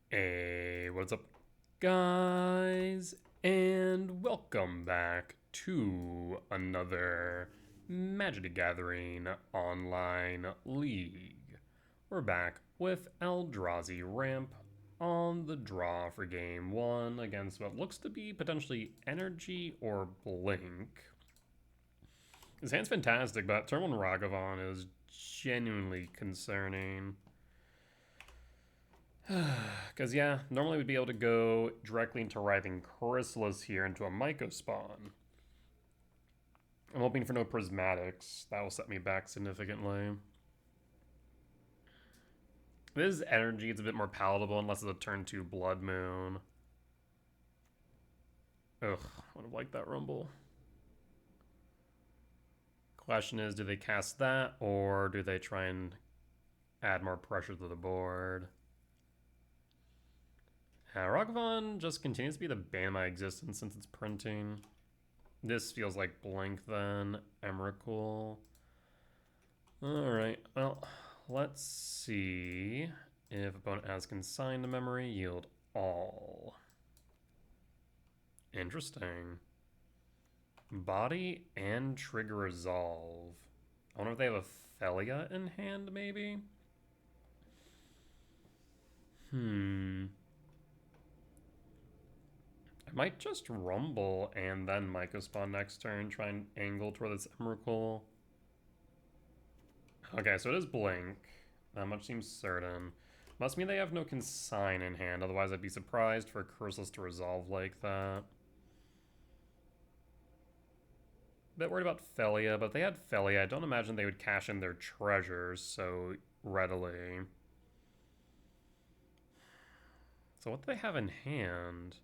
Hey, what's up, guys? And welcome back to another Magic the Gathering online league. We're back with Eldrazi Ramp on the draw for game one against what looks to be potentially Energy or Blink. His hand's fantastic, but turn one Ragavan is genuinely concerning. Because, yeah, normally we'd be able to go directly into Writhing Chrysalis here into a Myco spawn. I'm hoping for no Prismatics. That will set me back significantly. This is energy. It's a bit more palatable unless it's a turn 2 Blood Moon. Ugh, would have liked that Rumble. Question is, do they cast that or do they try and add more pressure to the board? Ragavan just continues to be the bane of my existence since it's printing. This feels like Blink then. Emrakul. Alright, well, let's see if opponent has consigned memory, yield all. Interesting. Body and trigger resolve. I wonder if they have a Felia in hand, maybe? I might just Rumble and then Myco spawn next turn, try and angle toward this Emrakul. Okay, so it is Blink. That much seems certain. Must mean they have no consign in hand, otherwise I'd be surprised for Chrysalis to resolve like that. Bit worried about Felia, but if they had Felia, I don't imagine they would cash in their treasures so readily. So what do they have in hand?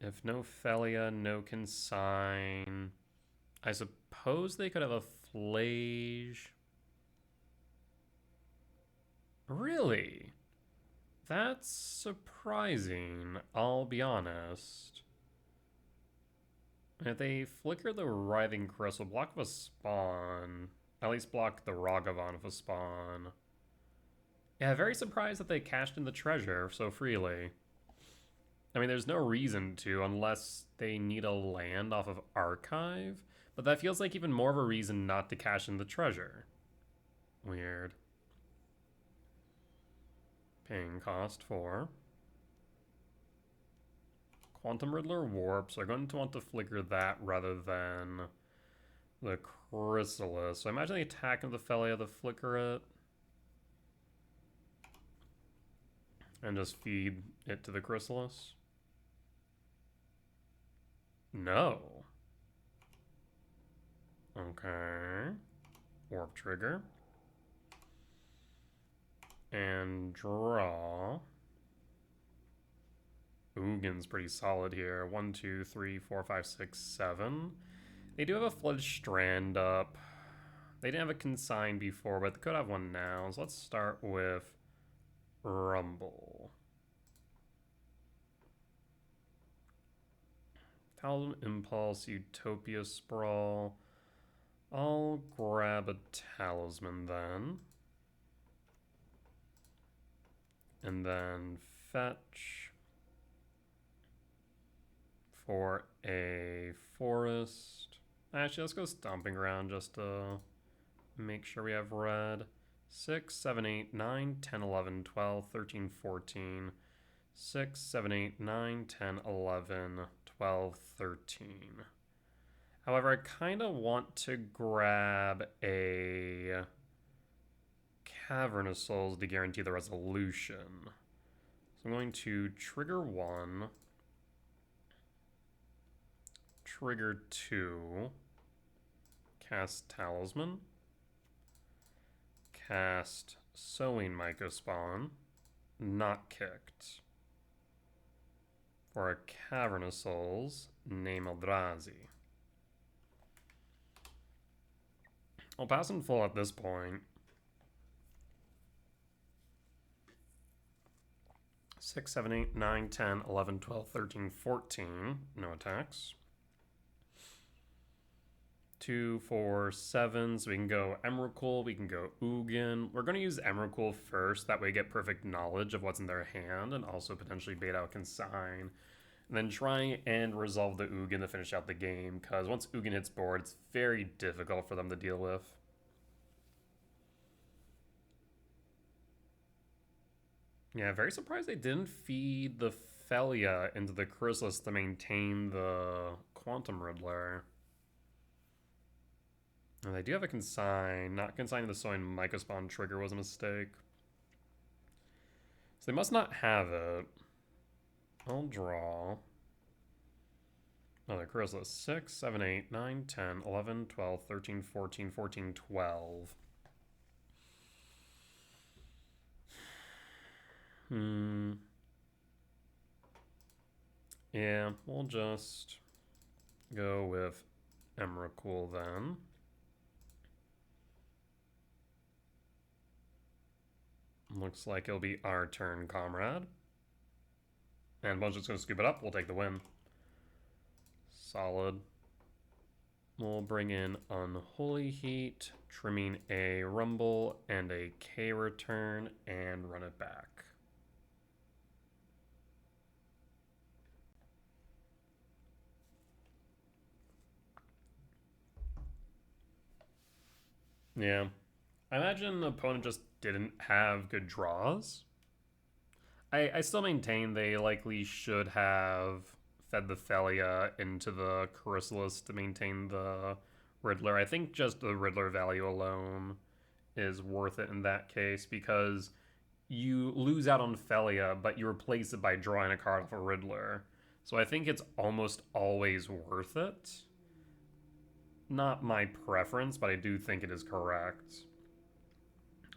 If no Felia, no consign, I suppose they could have a Flage. Really? That's surprising, I'll be honest. If they flicker the Writhing Crystal, block of a spawn. At least block the Ragavan of a spawn. Yeah, very surprised that they cashed in the treasure so freely. I mean, there's no reason to unless they need a land off of Archive, but that feels like even more of a reason not to cash in the treasure. Weird. Paying cost 4. Quantum Riddler Warp, so I'm going to want to flicker that rather than the Chrysalis. So I imagine the attack of the Felia to flicker it. And just feed it to the Chrysalis. No. Okay. Warp trigger. And draw. Ugin's pretty solid here. 1, 2, 3, 4, 5, 6, 7. They do have a Fledged Strand up. They didn't have a consign before, but they could have one now. So let's start with Rumble. Talisman Impulse, Utopia Sprawl. I'll grab a Talisman then. And then fetch for a forest. Actually, let's go Stomping Ground just to make sure we have red. 6, 7, 8, 9, 10, 11, 12, 13, 14. 6, 7, 8, 9, 10, 11, 12, 13. However, I kind of want to grab a Cavern of Souls to guarantee the resolution. So I'm going to trigger 1, trigger 2, cast Talisman, cast Sowing Myco Spawn, not kicked. For a Cavern of Souls, name Eldrazi. I'll pass in full at this point. 6, 7, 8, 9, 10, 11, 12, 13, 14. No attacks. 2, 4, 7. So we can go Emrakul, we can go Ugin. We're going to use Emrakul first. That way we get perfect knowledge of what's in their hand and also potentially bait out Consign. And then try and resolve the Ugin to finish out the game, because once Ugin hits board, it's very difficult for them to deal with. Yeah, very surprised they didn't feed the Felia into the Chrysalis to maintain the Quantum Riddler. And they do have a Consign. Not consigning the Soin Mycospawn trigger was a mistake. So they must not have it. I'll draw. Another Chrysalis. 6, 7, 8, 9, 10, 11, 12, 13, 14, 14, 12. Yeah, we'll just go with Emrakul then. Looks like it'll be our turn, comrade. And Bun's just going to scoop it up. We'll take the win. Solid. We'll bring in Unholy Heat, trimming a Rumble and a K return, and run it back. Yeah. I imagine the opponent just didn't have good draws. I still maintain they likely should have fed the Felia into the Chrysalis to maintain the Riddler. I think just the Riddler value alone is worth it in that case, because you lose out on Felia, but you replace it by drawing a card off a Riddler. So I think it's almost always worth it. Not my preference, but I do think it is correct.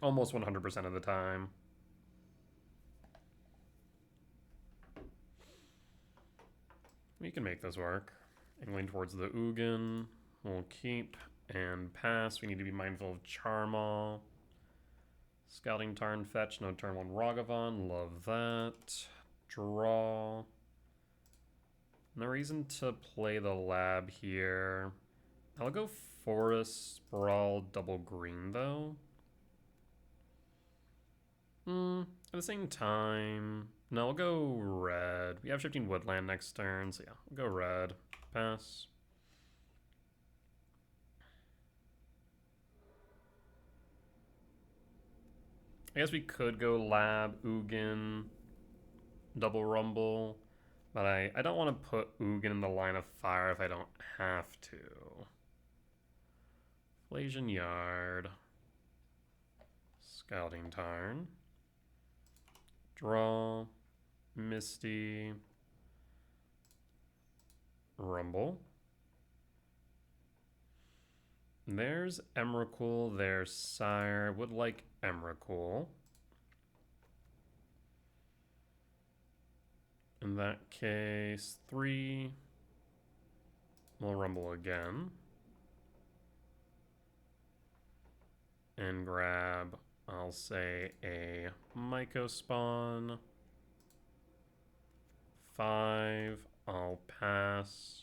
Almost 100% of the time. We can make this work. Angling towards the Ugin. We'll keep and pass. We need to be mindful of Charmaw. Scouting Tarn fetch. No turn 1 Ragavan. Love that. Draw. No reason to play the lab here. I'll go Forest Sprawl double green though. At the same time, no, I'll go red. We have shifting woodland next turn, so yeah, we'll go red. Pass. I guess we could go lab, Ugin, double rumble, but I don't want to put Ugin in the line of fire if I don't have to. Flasian Yard. Scouting Tarn. Draw. Misty. Rumble. There's Emrakul, there's Sire. Would like Emrakul. In that case, 3. We'll rumble again. And grab, I'll say, a Mycospawn. 5. I'll pass.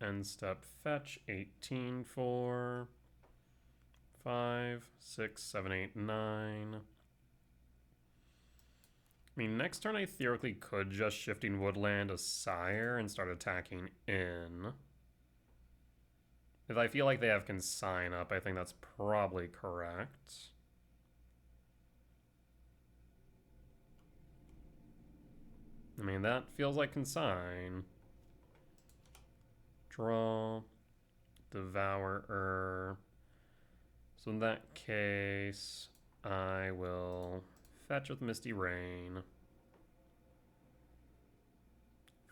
End step fetch 18 for 5, 6, 7, 8, 9. I mean, next turn I theoretically could just shifting woodland a Sire and start attacking in. If I feel like they have Consign up, I think that's probably correct. I mean, that feels like Consign. Draw. Devourer. So in that case, I will fetch with Misty Rain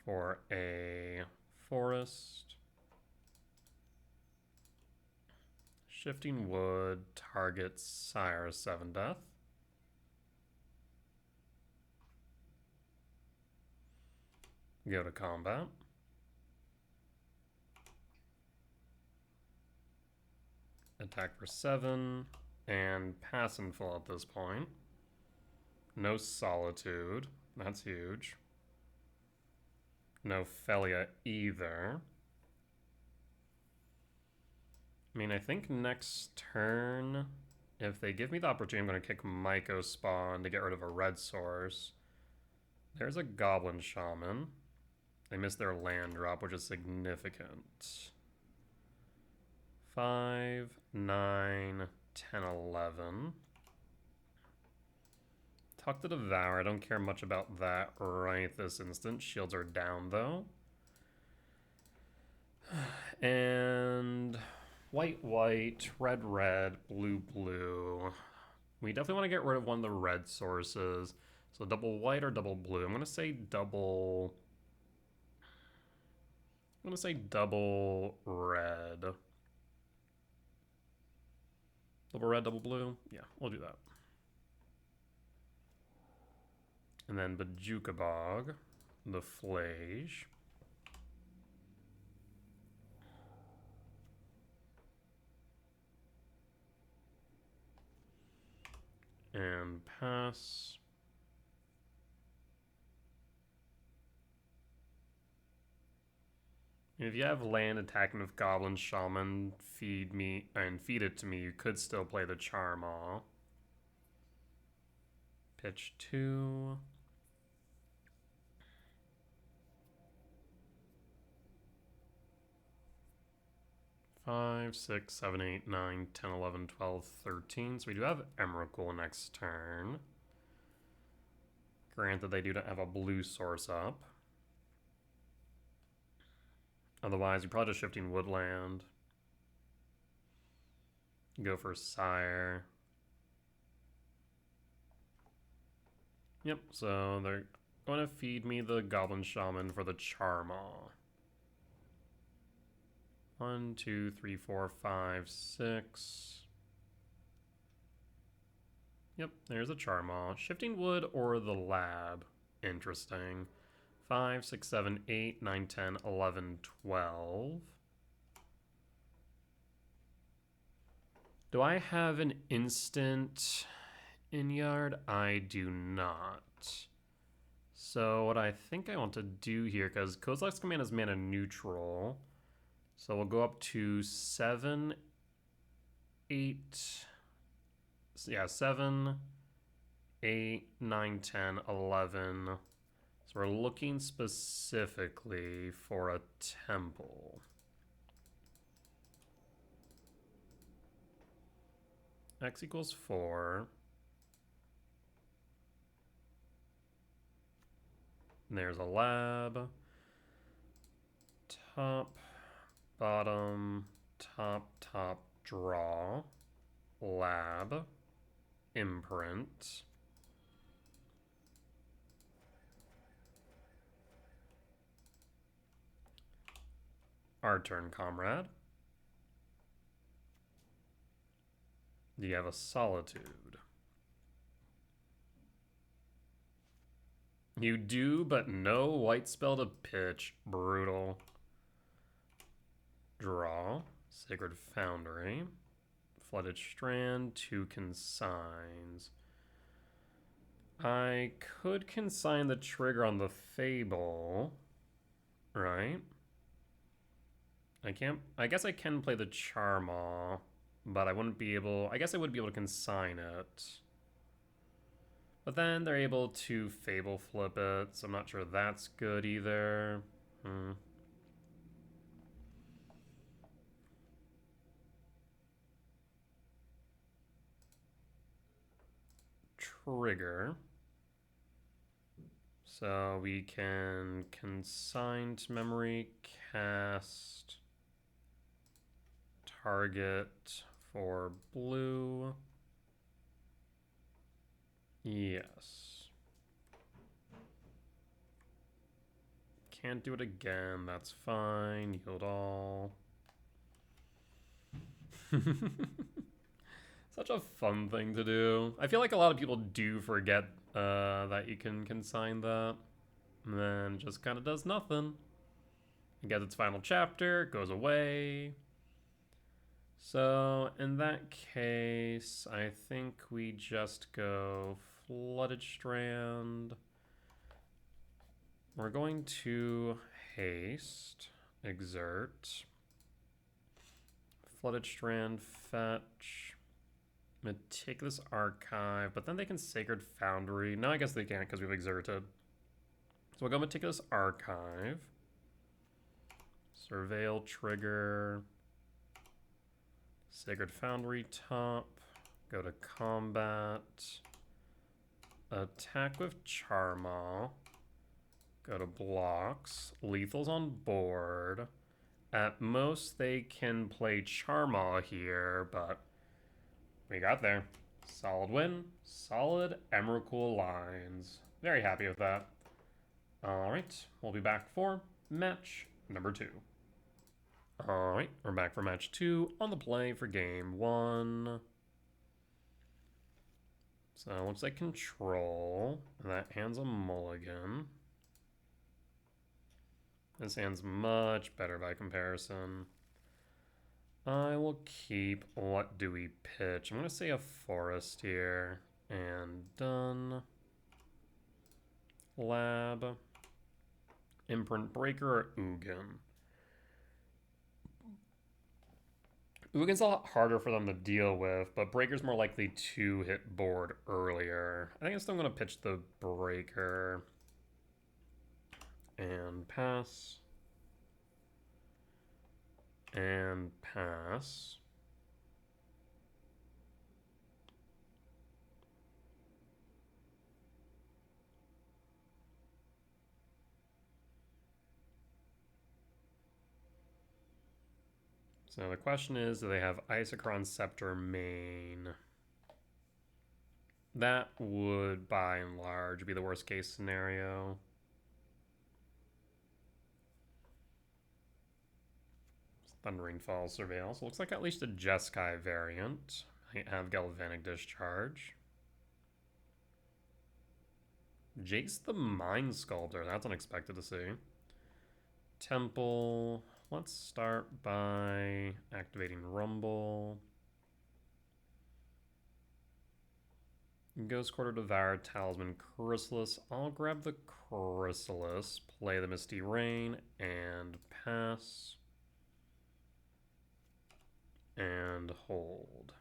for a forest. Shifting Wood targets Sire 7 death. Go to combat. Attack for 7 and pass in full at this point. No Solitude. That's huge. No Felia either. I mean, I think next turn, if they give me the opportunity, I'm going to kick Myco Spawn to get rid of a red source. There's a Goblin Shaman. They missed their land drop, which is significant. 5, 9, 10, 11. Tuck to Devour. I don't care much about that right this instant. Shields are down, though. And white, white, red, red, blue, blue. We definitely want to get rid of one of the red sources. So double white or double blue? I'm going to say double... I'm going to say double red. Double red, double blue? Yeah, we'll do that. And then Bajuka Bog, the Flage. And pass. If you have land attacking with Goblin Shaman, feed it to me, you could still play the Charmaw. Pitch 2. Five, 6, 7, 8, 9, 10, 11, 12, 13. So we do have Emrakul next turn. Granted, they do not have a blue source up. Otherwise, you're probably just shifting Woodland. Go for Sire. Yep, so they're going to feed me the Goblin Shaman for the Charmaw. 1, 2, 3, 4, 5, 6. Yep, there's a Charmaw. Shifting Wood or the Lab. Interesting. 5, 6, 7, 8, 9, 10, 11, 12. Do I have an instant in yard? I do not. So what I think I want to do here, because Kozilek's Command is mana neutral, so we'll go up to 7, 8, yeah, 7, 8, 9, 10, 11. So we're looking specifically for a temple. X equals 4. And there's a lab. Top, bottom, top, top, draw. Lab. Imprint. Our turn, comrade. You have a Solitude. You do, but no white spell to pitch. Brutal. Draw. Sacred Foundry. Flooded Strand. 2 consigns. I could consign the trigger on the Fable. Right? I guess I can play the Charmaw, but I wouldn't be able... I guess I would be able to consign it. But then they're able to Fable flip it, so I'm not sure that's good either. Trigger. So we can consign to memory, cast, target for blue. Yes. Can't do it again, that's fine. Yield all. Such a fun thing to do. I feel like a lot of people do forget that you can consign that. And then just kind of does nothing. It gets its final chapter, it goes away. So in that case, I think we just go Flooded Strand. We're going to haste, exert, Flooded Strand, fetch. Meticulous Archive, but then they can Sacred Foundry. No, I guess they can't because we've exerted. So we'll go Meticulous Archive. Surveil, trigger. Sacred Foundry, top. Go to combat. Attack with Charmaw. Go to blocks. Lethal's on board. At most, they can play Charmaw here, but we got there. Solid win. Solid Emrakul lines. Very happy with that. Alright, we'll be back for match number 2. Alright, we're back for match 2 on the play for game 1. So it looks like control. That hand's a mulligan. This hand's much better by comparison. I will keep, what do we pitch? I'm going to say a forest here. And done. Lab. Imprint Breaker or Ugin? Ugin's a lot harder for them to deal with, but Breaker's more likely to hit board earlier. I think I'm still going to pitch the Breaker. And pass. And pass. So the question is, do they have Isochron Scepter main? That would, by and large, be the worst case scenario. Thundering Falls Surveil. So looks like at least a Jeskai variant. Might have Galvanic Discharge. Jace the Mind Sculptor. That's unexpected to see. Temple. Let's start by activating Rumble. Ghost Quarter Devour, Talisman, Chrysalis. I'll grab the Chrysalis, play the Misty Rain, and pass. And hold.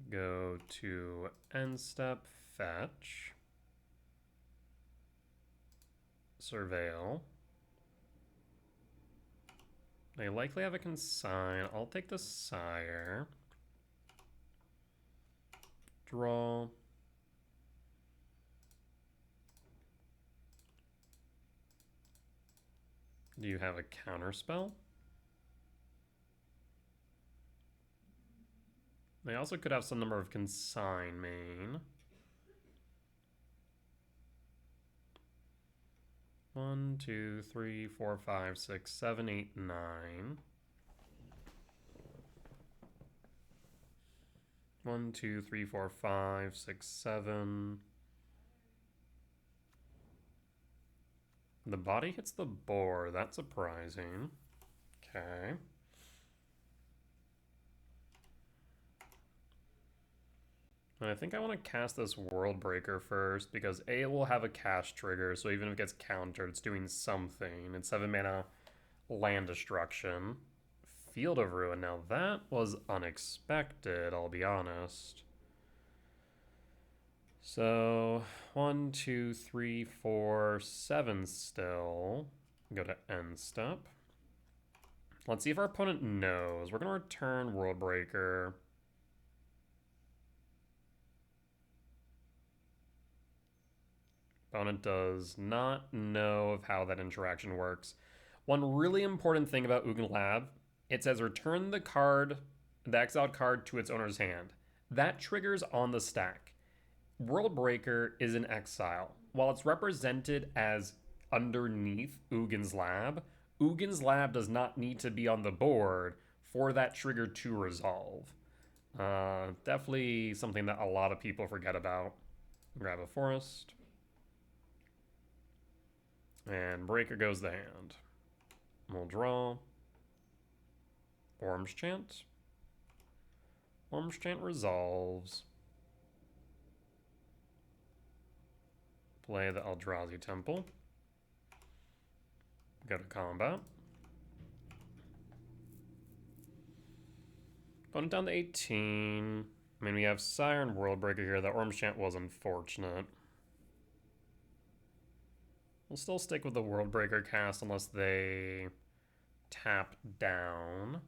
Go to end step, fetch. Surveil. They likely have a consign. I'll take the Sire. Draw. Do you have a counterspell? They also could have some number of consign main. 1, 2, 3, 4, 5, 6, 7, 8, 9. 1, 2, 3, 4, 5, 6, 7. The body hits the board. That's surprising. Okay. And I think I want to cast this World Breaker first because A, it will have a cast trigger, so even if it gets countered, it's doing something. It's 7 mana land destruction. Field of Ruin. Now that was unexpected, I'll be honest. So 1, 2, 3, 4, 7 still. Go to end step. Let's see if our opponent knows. We're going to return World Breaker. Opponent does not know of how that interaction works. One really important thing about Ugin Lab, it says return the card, the exiled card to its owner's hand. That triggers on the stack. World Breaker is in exile. While it's represented as underneath Ugin's Lab does not need to be on the board for that trigger to resolve. Definitely something that a lot of people forget about. Grab a forest. And Breaker goes the hand. We'll draw. Worm's Chant. Worm's Chant resolves. Play the Eldrazi Temple. Go to combat. Going down to 18. I mean, we have Siren Worldbreaker here. That Ormschant was unfortunate. We'll still stick with the Worldbreaker cast unless they tap down.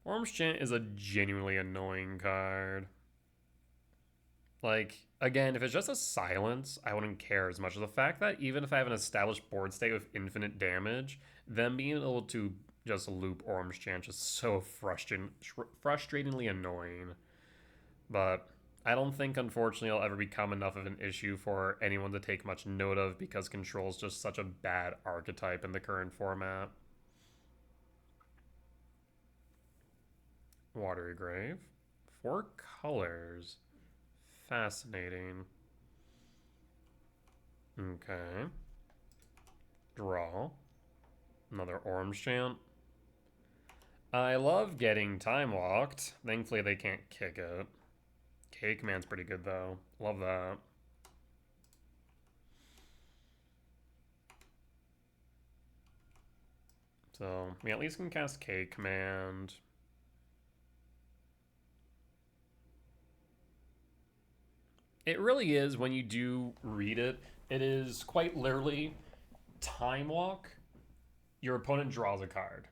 Ormschant is a genuinely annoying card. Like, again, if it's just a silence, I wouldn't care as much. The fact that even if I have an established board state with infinite damage, them being able to just loop Ormschant is so frustratingly annoying. But I don't think, unfortunately, it'll ever become enough of an issue for anyone to take much note of because Control is just such a bad archetype in the current format. Watery Grave. 4 colors. Fascinating. Okay. Draw. Another Ormschant. I love getting time walked. Thankfully, they can't kick it. Cake Man's pretty good, though. Love that. So, we at least can cast Cake Command. It really is, when you do read it, it is quite literally time walk, your opponent draws a card.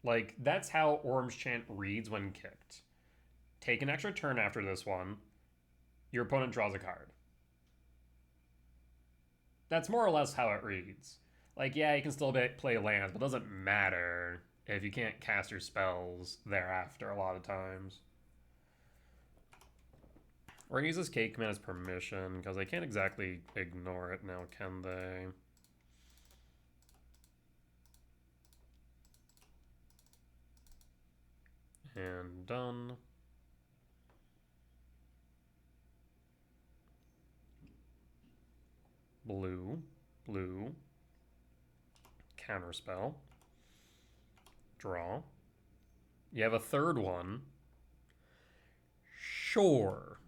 Like, that's how Ormschant reads when kicked. Take an extra turn after this one, your opponent draws a card. That's more or less how it reads. Like, yeah, you can still play lands, but it doesn't matter if you can't cast your spells thereafter a lot of times. We're going to use this Cake Command as permission, because they can't exactly ignore it now, can they? And done. Blue. Blue. Counterspell. Draw. You have a third one. Sure.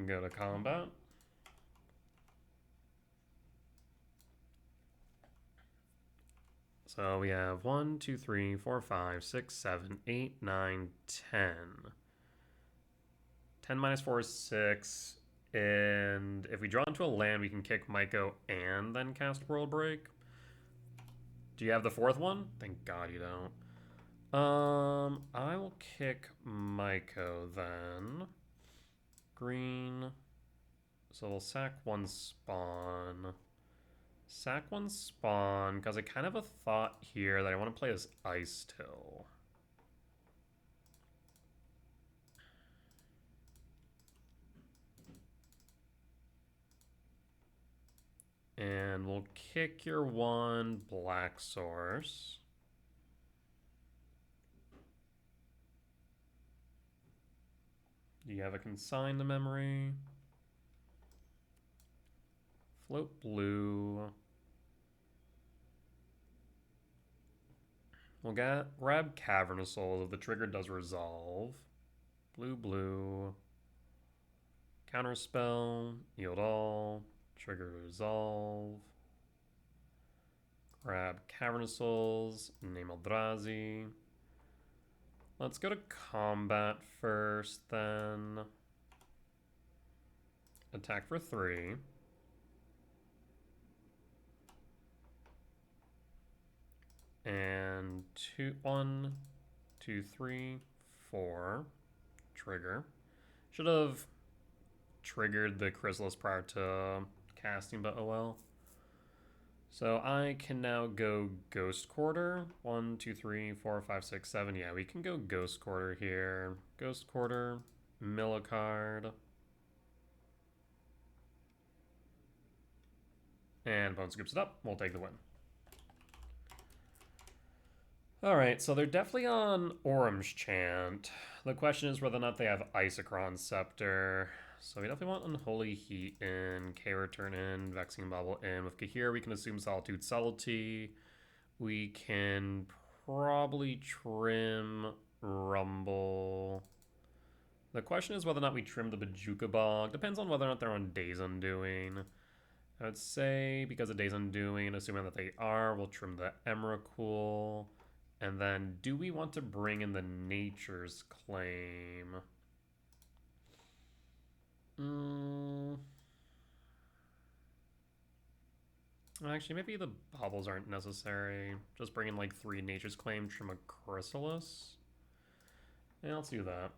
Go to combat. So we have 1, 2, 3, 4, 5, 6, 7, 8, 9, 10. 10 minus 4 is 6. And if we draw into a land, we can kick Myco and then cast World Break. Do you have the fourth one? Thank God you don't. I will kick Myco then. Green. So we'll sack 1 spawn. Sack 1 spawn, because I kind of have a thought here that I want to play this Ice Till. And we'll kick your 1 Black Source. Do you have a Consign to Memory? Float blue. We'll grab Cavernous Souls if the trigger does resolve. Blue, blue. Counterspell. Yield all. Trigger resolve. Grab Cavernous Souls. Name Eldrazi. Let's go to combat first, then. Attack for 3. And 1, 2, 3, 4. Trigger. Should have triggered the Chrysalis prior to casting, but oh well. So I can now go Ghost Quarter. 1, 2, 3, 4, 5, 6, 7. Yeah, we can go Ghost Quarter here. Ghost Quarter, mill a card. And opponent scoops it up. We'll take the win. Alright, so they're definitely on Ormschant. The question is whether or not they have Isochron Scepter. So we definitely want Unholy Heat in, K-Return in, Vexing Bubble in. With Kahir, we can assume Solitude Subtlety. We can probably trim Rumble. The question is whether or not we trim the Bajuka Bog. Depends on whether or not they're on Days Undoing. I would say because of Days Undoing, assuming that they are, we'll trim the Emrakul. And then do we want to bring in the Nature's Claim? Actually, maybe the baubles aren't necessary. Just bring in like 3 Nature's Claim, trim a Chrysalis. Yeah, let's do that.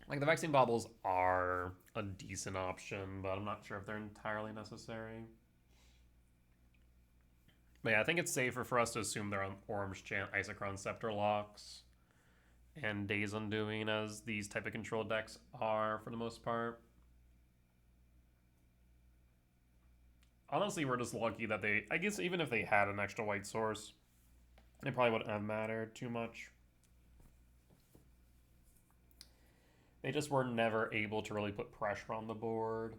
Like, the Vaccine Baubles are a decent option, but I'm not sure if they're entirely necessary. But yeah, I think it's safer for us to assume they're on Orange Chant, Isochron, Scepter Locks, and Days Undoing as these type of control decks are for the most part. Honestly, we're just lucky that they... I guess even if they had an extra white source, it probably wouldn't have mattered too much. They just were never able to really put pressure on the board.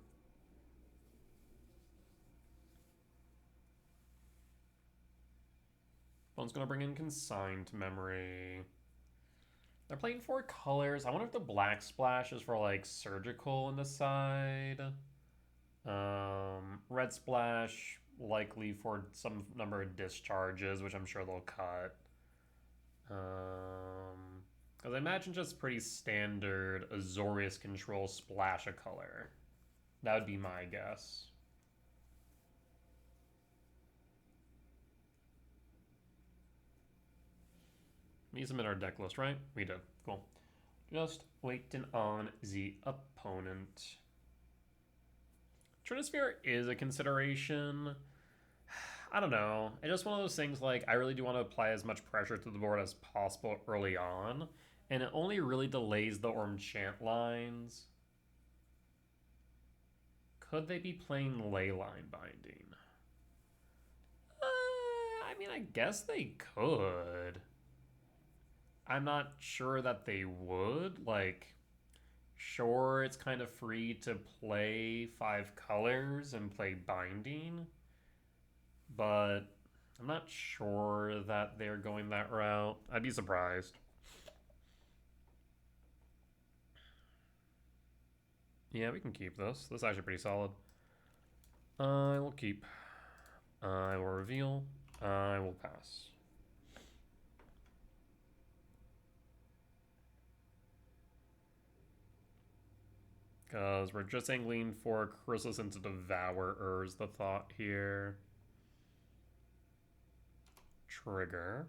One's going to bring in Consigned Memory. They're playing 4 colors. I wonder if the black splash is for like Surgical in the side. Red splash likely for some number of discharges, which I'm sure they'll cut. Because I imagine just pretty standard Azorius control splash a color. That would be my guess. We use them in our deck list, right? We did. Cool. Just waiting on the opponent. Trinisphere is a consideration. I don't know. It's just one of those things like I really do want to apply as much pressure to the board as possible early on. And it only really delays the Orm-Chant lines. Could they be playing Leyline Binding? I mean, I guess they could. I'm not sure that they would. Like, sure, it's kind of free to play 5 colors and play Binding, but I'm not sure that they're going that route. I'd be surprised. Yeah, we can keep this. This is actually pretty solid. I will keep. I will reveal. I will pass. Because we're just angling for Chrysalis into Devourer is the thought here. Trigger.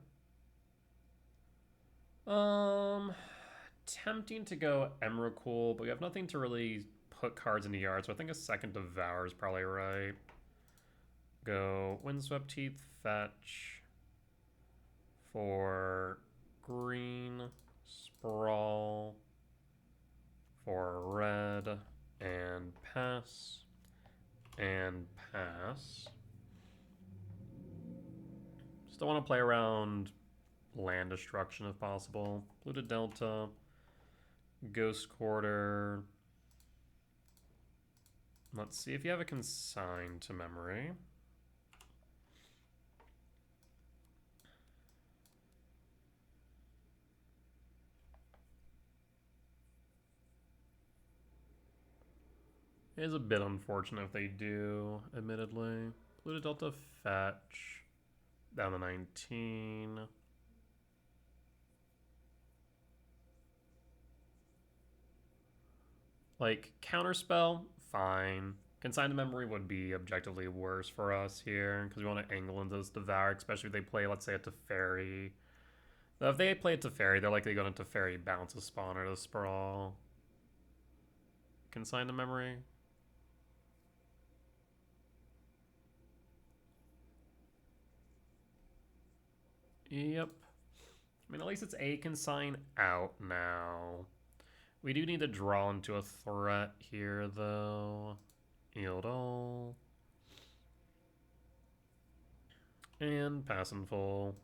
Tempting to go Emrakul, but we have nothing to really put cards in the yard, so I think a second Devour is probably right. Go Windswept Teeth, fetch for green, Sprawl for red, and pass, and pass. Still want to play around land destruction if possible. Polluted Delta, Ghost Quarter. Let's see if you have a Consign to Memory. It is a bit unfortunate if they do, admittedly. Polluted Delta, fetch. Down to 19. Like, Counterspell, fine. Consign to Memory would be objectively worse for us here, because we want to angle into this Devour, especially if they play, let's say, a Teferi. Though if they play a Teferi, they're likely going to Teferi bounce a spawner to Sprawl. Consign to Memory. Yep. I mean, at least it's a Consign out now. We do need to draw into a threat here, though. Eldol. And pass in full.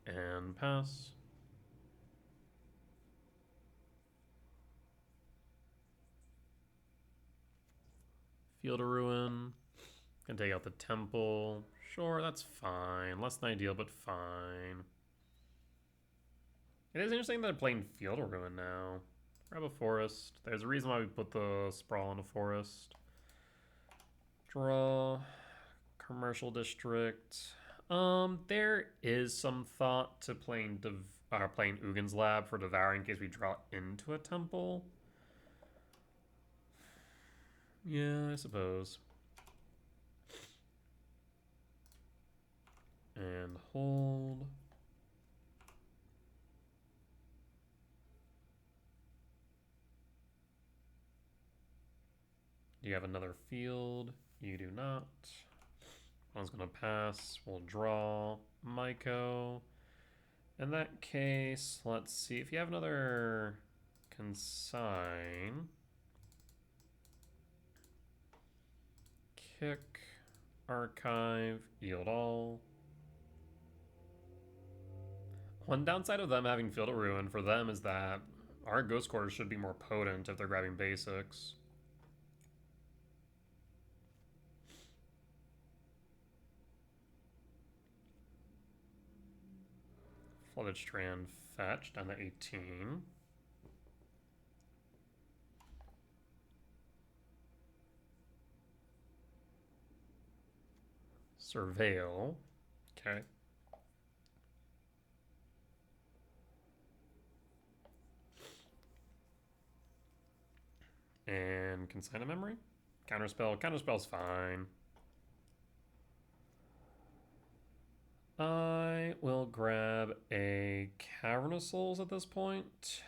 And pass. Field of Ruin. Gonna take out the temple. Sure, that's fine. Less than ideal, but fine. It is interesting that I'm playing Field of Ruin now. Grab a forest. There's a reason why we put the sprawl in a forest. Draw. Commercial district. There is some thought to playing Ugin's Lab for Devour in case we draw into a temple. Yeah, I suppose. And hold. Do you have another field? You do not. One's gonna pass. We'll draw. Myco. In that case, let's see if you have another consign. Kick. Archive. Yield all. One downside of them having Field of Ruin for them is that our Ghost Quarters should be more potent if they're grabbing basics. Flooded Strand fetch down to 18. Surveil. Okay. And Consign a Memory. Counterspell. Counterspell's fine. I will grab a Cavern of Souls at this point.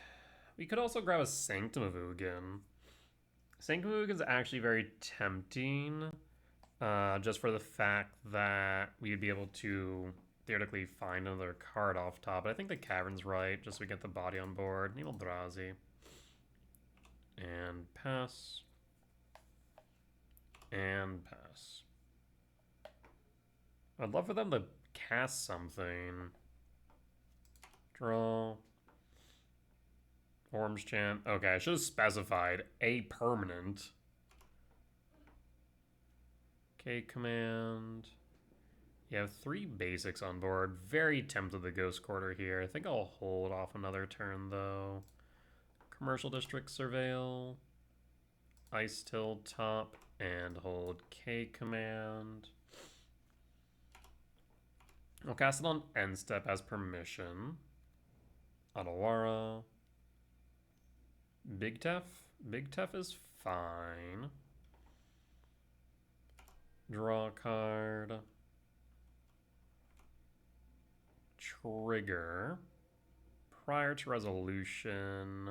We could also grab a Sanctum of Ugin. Sanctum of Ugin is actually very tempting, just for the fact that we'd be able to theoretically find another card off top. But I think the Cavern's right, just so we get the body on board. Eldrazi. And pass. And pass. I'd love for them to cast something. Draw. Orange Chant. Okay, I should have specified a permanent. K command. You have 3 basics on board. Very tempted the Ghost Quarter here. I think I'll hold off another turn though. Commercial District Surveil. Ice Till top and hold K command. I'll cast it on end step as permission. Adawara. Big Tef. Big Tef is fine. Draw a card. Trigger. Prior to resolution.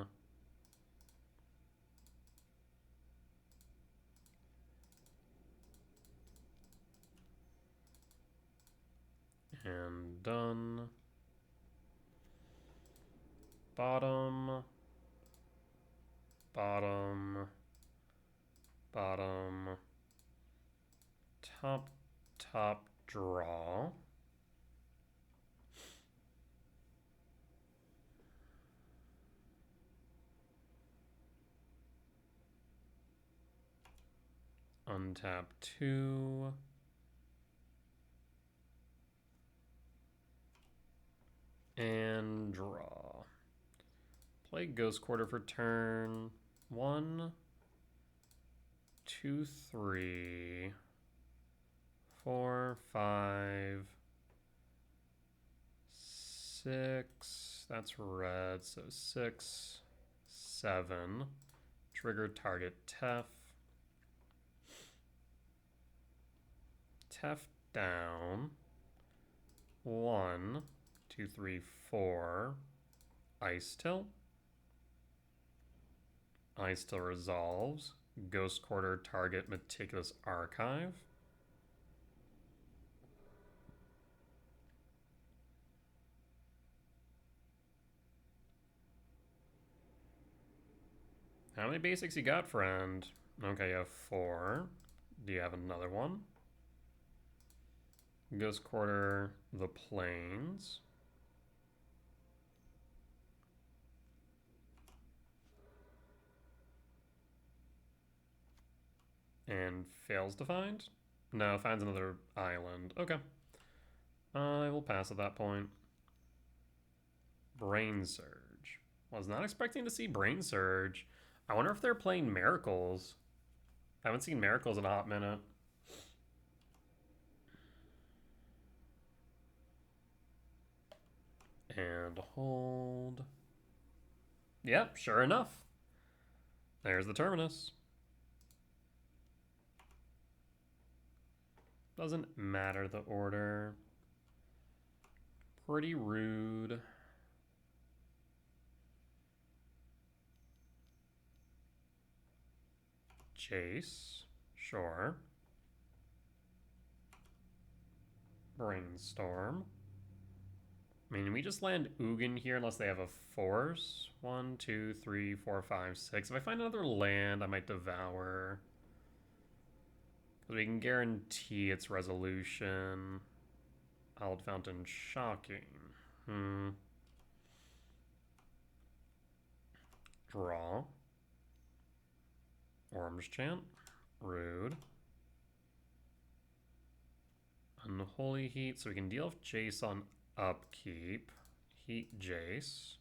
And done. Bottom. Bottom. Bottom. Top, top, draw. Untap 2. And draw. Play Ghost Quarter for turn 1, 2, 3, 4, 5, 6. That's red, so 6, 7. Trigger target Tef. Tef down. 1, 2, 3, 4. Ice Till. Ice Till resolves. Ghost Quarter target Meticulous Archive. How many basics you got, friend? Okay, you have 4. Do you have another one? Ghost Quarter the Plains. And fails to find. No, finds another island. Okay. I will pass at that point. Brain Surge. Was not expecting to see Brain Surge. I wonder if they're playing Miracles. I haven't seen Miracles in a hot minute. And hold. Yep, sure enough. There's the Terminus. Doesn't matter the order. Pretty rude. Chase. Sure. Brainstorm. I mean, we just land Ugin here unless they have a force. 1, 2, 3, 4, 5, 6. If I find another land, I might devour. Because we can guarantee its resolution. Hallowed Fountain, shocking. Draw. Orange Chant. Rude. Unholy Heat, so we can deal with Jace on upkeep. Heat Jace.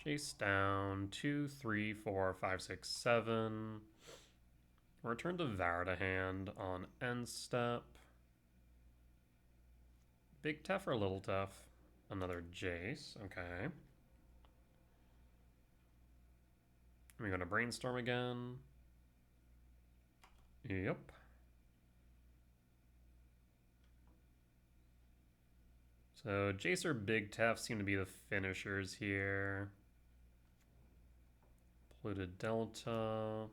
Jace down. 2, 3, 4, 5, 6, 7. Return Devour to hand on end step. Big tough or little tough? Another Jace, okay. We're gonna Brainstorm again. Yep. So Jace or Big Tef seem to be the finishers here. Polluted Delta.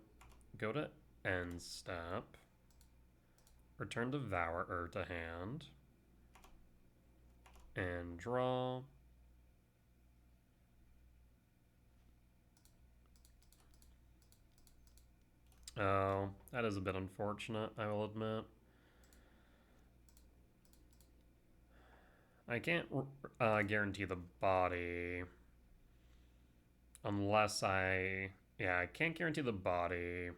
Go to end step. Return Devourer to hand. And draw. Oh, that is a bit unfortunate, I will admit. I can't guarantee the body. Unless I... Yeah, I can't guarantee the body.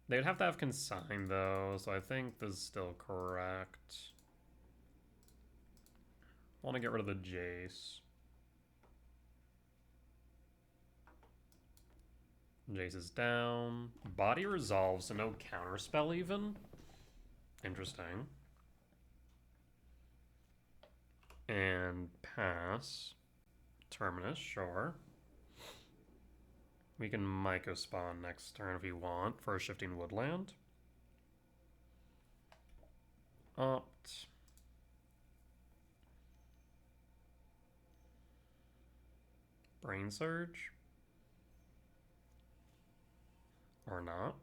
They'd have to have consign, though, so I think this is still correct. I want to get rid of the Jace. Jace is down. Body resolves, so no counterspell even? Interesting. And pass. Terminus, sure. We can Myco spawn next turn if we want for a Shifting Woodland. Opt. Brain Surge. Or not.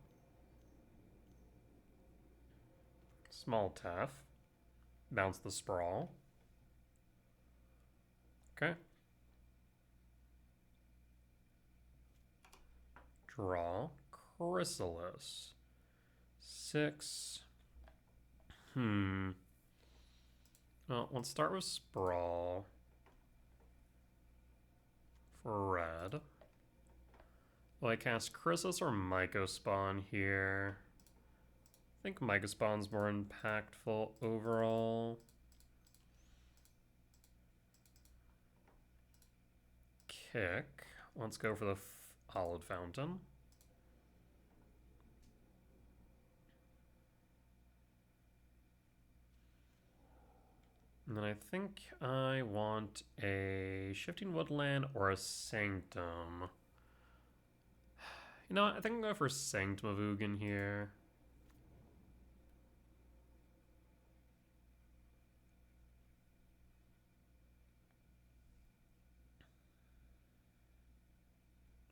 Small Tef. Bounce the Sprawl. Okay. Draw. Chrysalis. 6. Well, let's start with Sprawl. For red. Will I cast Chrysalis or Myco Spawn here? I think Myco Spawn's more impactful overall. Kick. Let's go for the Hallowed Fountain. And then I think I want a Shifting Woodland or a Sanctum. You know what? I think I'm going for Sanctum of Ugin here.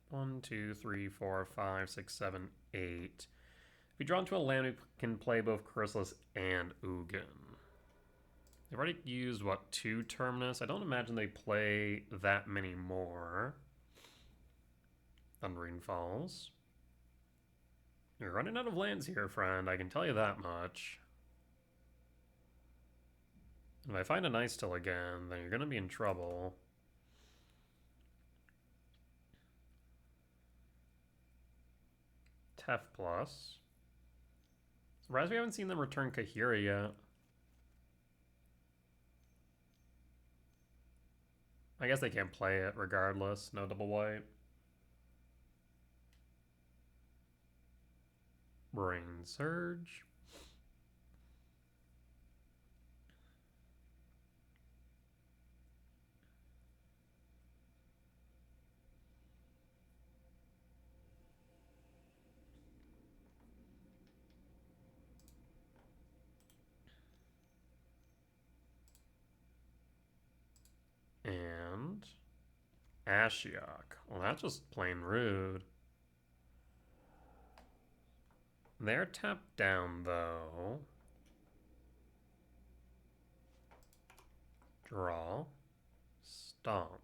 One, 2, 3, 4, 5, 6, 7, 8. If we draw into a land, we can play both Chrysalis and Ugin. They've already used, what, 2 Terminus? I don't imagine they play that many more. Thundering Falls. You're running out of lands here, friend. I can tell you that much. If I find a Nice Till again, then you're going to be in trouble. Tef Plus. Surprised we haven't seen them return Kahira yet. I guess they can't play it regardless. No double white. Brain Surge. And Ashiok. Well, that's just plain rude. They're tapped down, though. Draw. Stomp.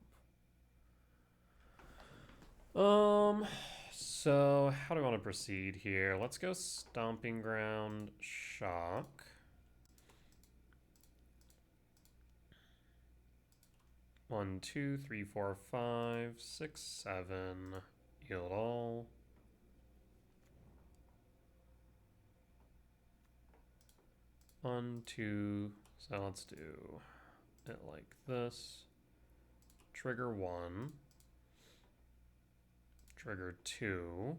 So how do I want to proceed here? Let's go Stomping Ground, Shock. One, two, three, four, five, six, seven. Yield all. One, two. So let's do it like this. Trigger one. Trigger two.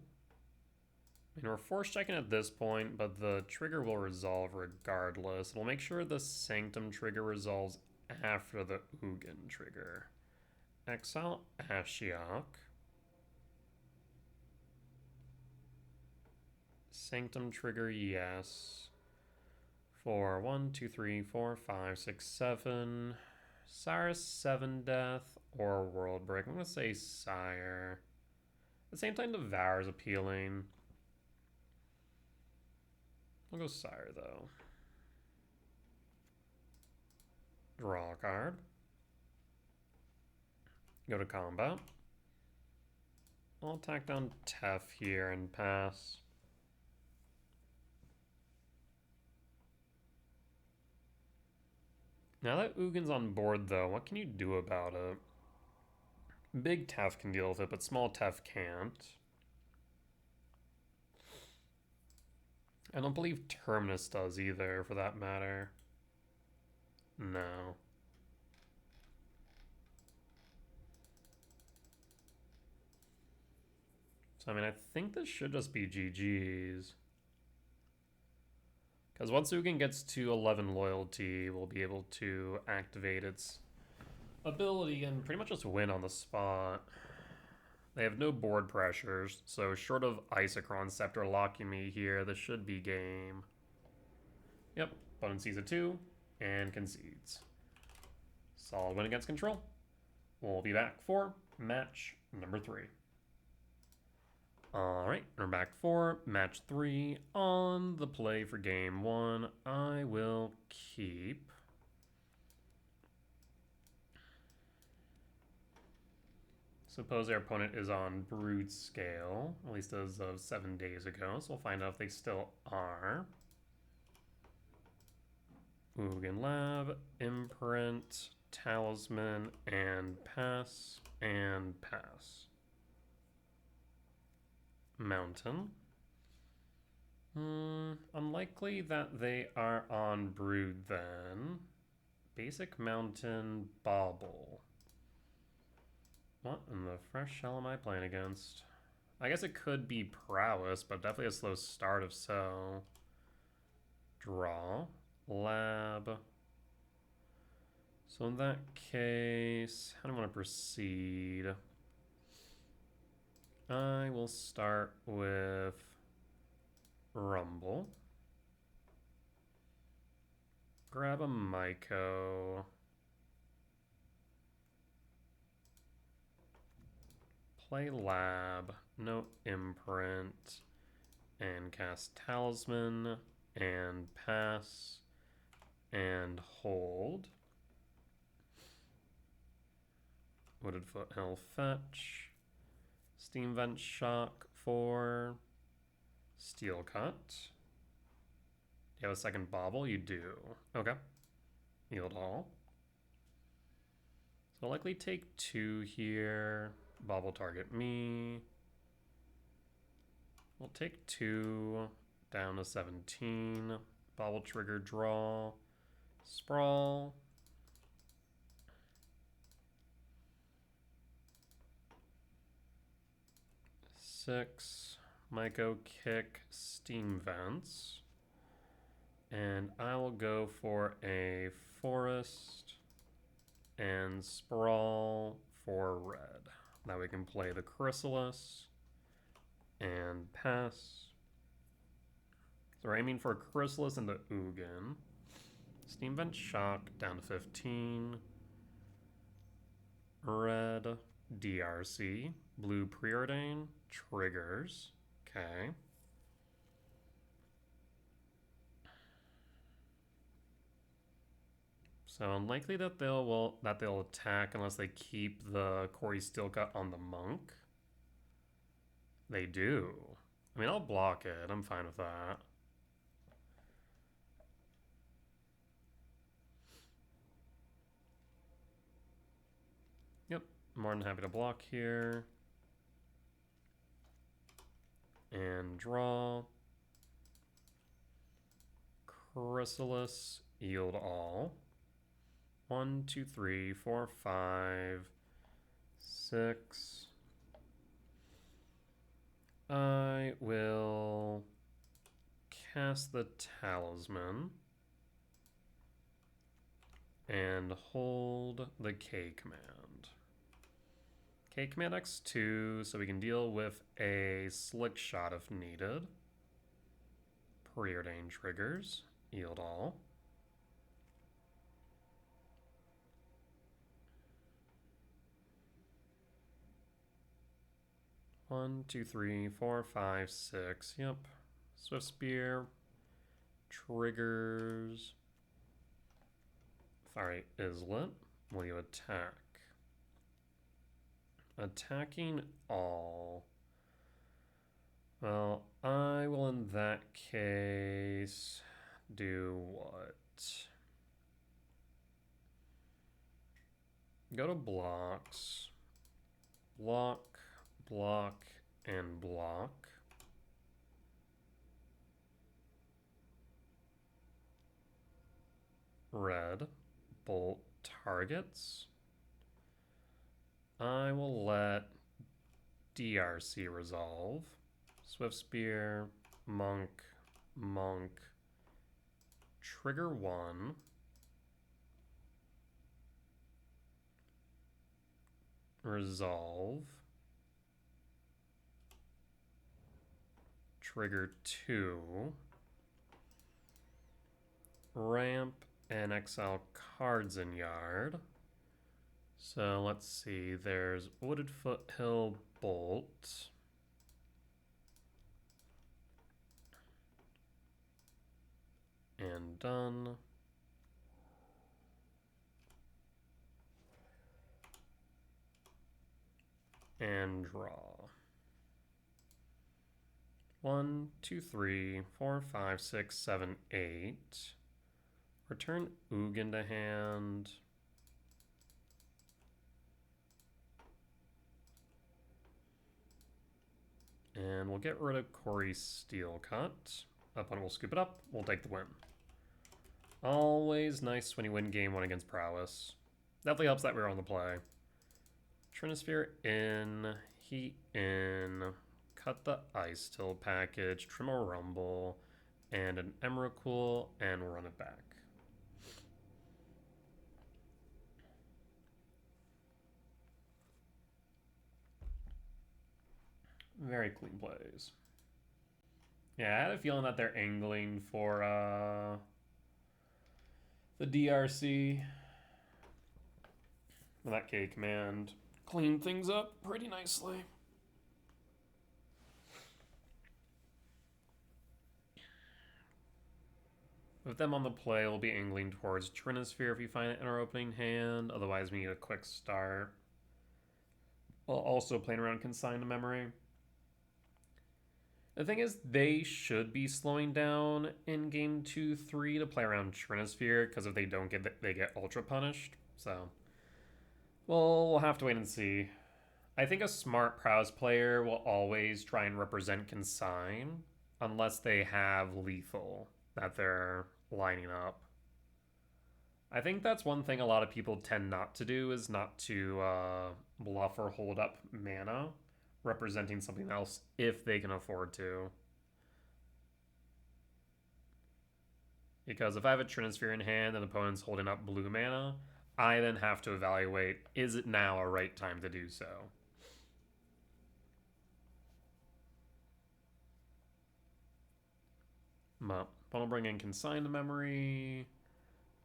I mean, we're force checking at this point, but the trigger will resolve regardless. It'll make sure the Sanctum trigger resolves after the Ugin trigger. Exile Ashiok. Sanctum trigger, yes. For 1, 2, 3, 4, 5, 6, 7. Sire's 7 death or World Break. I'm going to say Sire. At the same time, Devour is appealing. I'll go Sire, though. Draw a card. Go to combat. I'll attack down Tef here and pass. Now that Ugin's on board, though, what can you do about it? Big Tef can deal with it, but small Tef can't. I don't believe Terminus does either, for that matter. No. So, I mean, I think this should just be GG's. Because once Ugin gets to 11 loyalty, we'll be able to activate its ability and pretty much just win on the spot. They have no board pressures, so short of Isochron Scepter locking me here, this should be game. Yep, opponent sees a 2 and concedes. Solid win against control. We'll be back for match number 3. Alright, we're back for match 3 on the play for game 1. I will keep suppose our opponent is on Brood Scale, at least as of 7 days ago, so we'll find out if they still are. Ugin Lab, Imprint, Talisman, and pass, and pass. Mountain. Unlikely that they are on Brood then. Basic Mountain, Bauble. What in the fresh hell am I playing against? I guess it could be Prowess, but definitely a slow start if so. Draw. Lab. So in that case, how do I want to proceed? I will start with Rumble. Grab a Myco. Play Lab, no Imprint, and cast Talisman, and pass, and hold. Wooded Foothill Fetch. Steam Vent Shock for Steel Cut. Do you have a second Bauble? You do. Okay. Yield all. So I'll likely take 2 here. Bauble target me. We'll take 2 down to 17. Bobble trigger, draw, sprawl. Six. Might go kick Steam Vents. And I will go for a forest and sprawl for red. Now we can play the Chrysalis and pass. So we're aiming for Chrysalis and the Ugin. Steam Vent Shock down to 15. Red DRC. Blue Preordain. Triggers. Okay. So unlikely that they'll attack unless they keep the Corey Steelcut on the monk. They do. I mean, I'll block it. I'm fine with that. Yep, more than happy to block here. And draw. Chrysalis, yield all. 1, 2, 3, 4, 5, 6. I will cast the Talisman and hold the K command. K command X2, so we can deal with a Slick Shot if needed. Preordain triggers, yield all. One, two, three, four, five, six. Yep. Swift Spear. Triggers. Alright, Islet. Will you attack? Attacking all. Well, I will in that case do what? Go to blocks. Block. Block and block. Red, bolt targets. I will let DRC resolve. Swift Spear, Monk, Monk. Trigger 1. Resolve. Trigger 2. Ramp and exile cards in yard. So let's see, there's Wooded Foothill Bolt. And done. And draw. 1, 2, 3, 4, 5, 6, 7, 8. Return Ugin to hand. And we'll get rid of Corey Steelcut. Opponent will scoop it up. We'll take the win. Always nice when you win game 1 against Prowess. Definitely helps that we're on the play. Trinisphere in, Heat in, cut the Ice Till package, trim a Rumble, and an Emrakul, and run it back. Very clean plays. Yeah, I had a feeling that they're angling for the DRC. That K command cleaned things up pretty nicely. With them on the play, we'll be angling towards Trinisphere if we find it in our opening hand. Otherwise, we need a quick start. While also playing around Consign to Memory. The thing is, they should be slowing down in game 2-3 to play around Trinisphere, because if they don't get they get ultra punished. So we'll have to wait and see. I think a smart Prowess player will always try and represent Consign unless they have lethal that they're lining up. I think that's one thing a lot of people tend not to do is not to bluff or hold up mana, representing something else if they can afford to. Because if I have a Trinisphere in hand and the opponent's holding up blue mana, I then have to evaluate, is it now a right time to do so? I'll bring in Consign to Memory.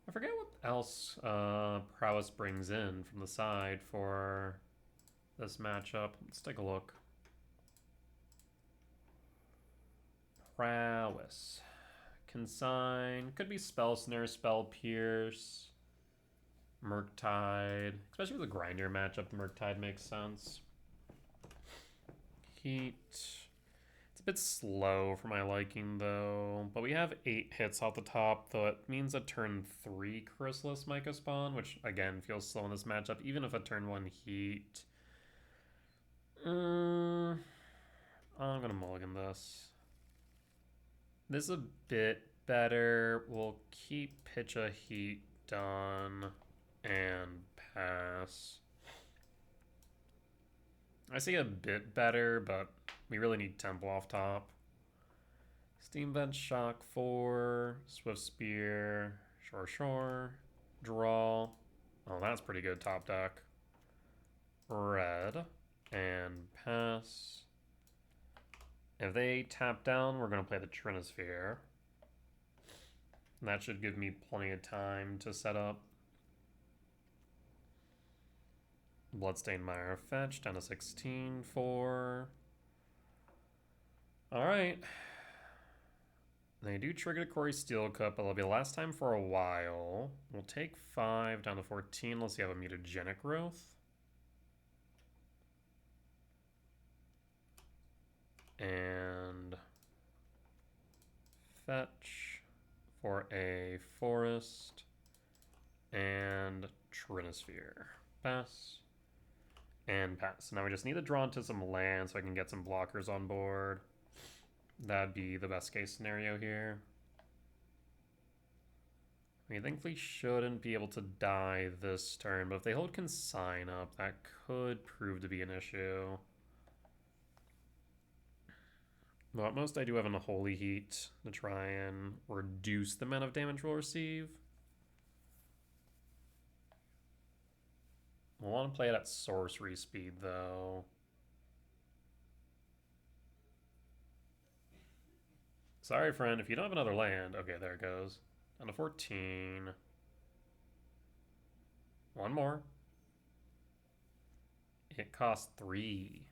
I forget what else Prowess brings in from the side for this matchup. Let's take a look. Prowess. Consign. Could be Spell Snare, Spell Pierce, Murktide. Especially with a Grinder matchup, Murktide makes sense. Heat. It's a bit slow for my liking, though. But we have 8 hits off the top, though it means a turn 3 Chrysalis Myco Spawn, which, again, feels slow in this matchup, even if a turn 1 Heat. I'm going to mulligan this. This is a bit better. We'll keep Pitch a Heat done and pass. I say a bit better, but we really need tempo off top. Steam Vent, Shock 4, Swift Spear, Sure, draw. Oh, that's pretty good top deck. Red, and pass. If they tap down, we're going to play the Trinisphere. And that should give me plenty of time to set up. Bloodstained Mire fetch, down to 16 for... Alright. They do trigger the Quarry Steel Cup, but it'll be the last time for a while. We'll take 5 down to 14 unless you have a mutagenic growth. And fetch for a forest and Trinisphere. Pass and pass. Now we just need to draw into some land so I can get some blockers on board. That'd be the best case scenario here. We thankfully shouldn't be able to die this turn, but if they hold Consign up, that could prove to be an issue. Well, at most I do have a Holy Heat to try and reduce the amount of damage we'll receive. We'll want to play it at sorcery speed, though. Sorry, friend, if you don't have another land... Okay, there it goes. Down to 14. One more. It costs 3.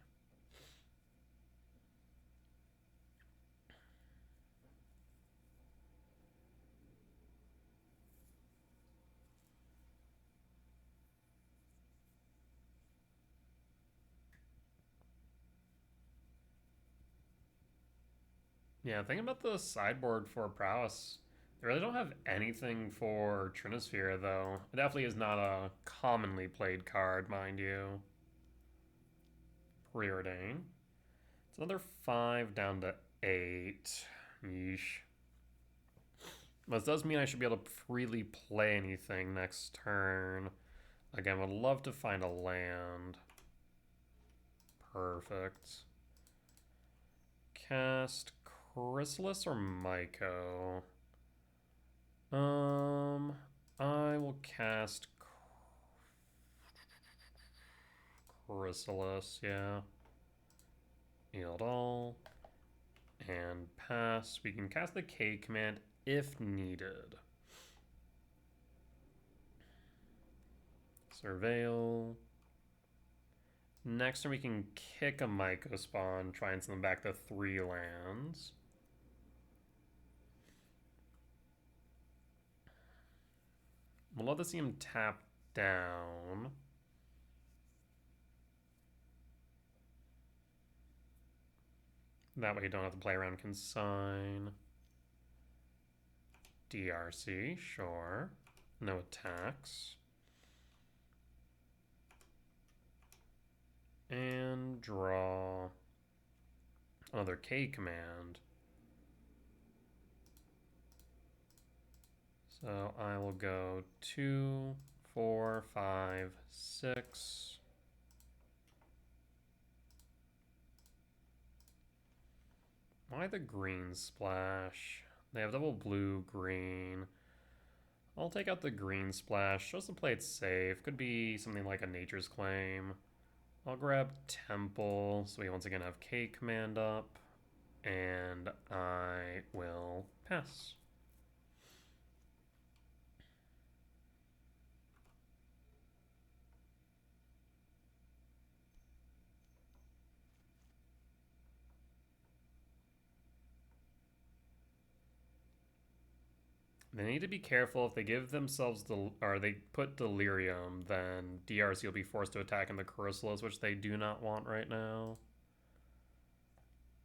Yeah, think about the sideboard for Prowess. They really don't have anything for Trinisphere, though. It definitely is not a commonly played card, mind you. Preordain. It's another 5 down to 8. Yeesh. This does mean I should be able to freely play anything next turn. Again, would love to find a land. Perfect. Cast Chrysalis or Myco? I will cast Chrysalis, yeah. Yield all. And pass. We can cast the K command if needed. Surveil. Next turn we can kick a Myco spawn, try and send them back to 3 lands. We'll love to see him tap down. That way you don't have to play around Consign. DRC, sure. No attacks. and draw another K command. So I will go 2, 4, 5, 6. Why the green splash? They have double blue, green. I'll take out the green splash just to play it safe. Could be something like a Nature's Claim. I'll grab Temple, so we once again have K command up, and I will pass. They need to be careful if they give themselves or they put Delirium, then DRC will be forced to attack in the Chrysalis, which they do not want right now.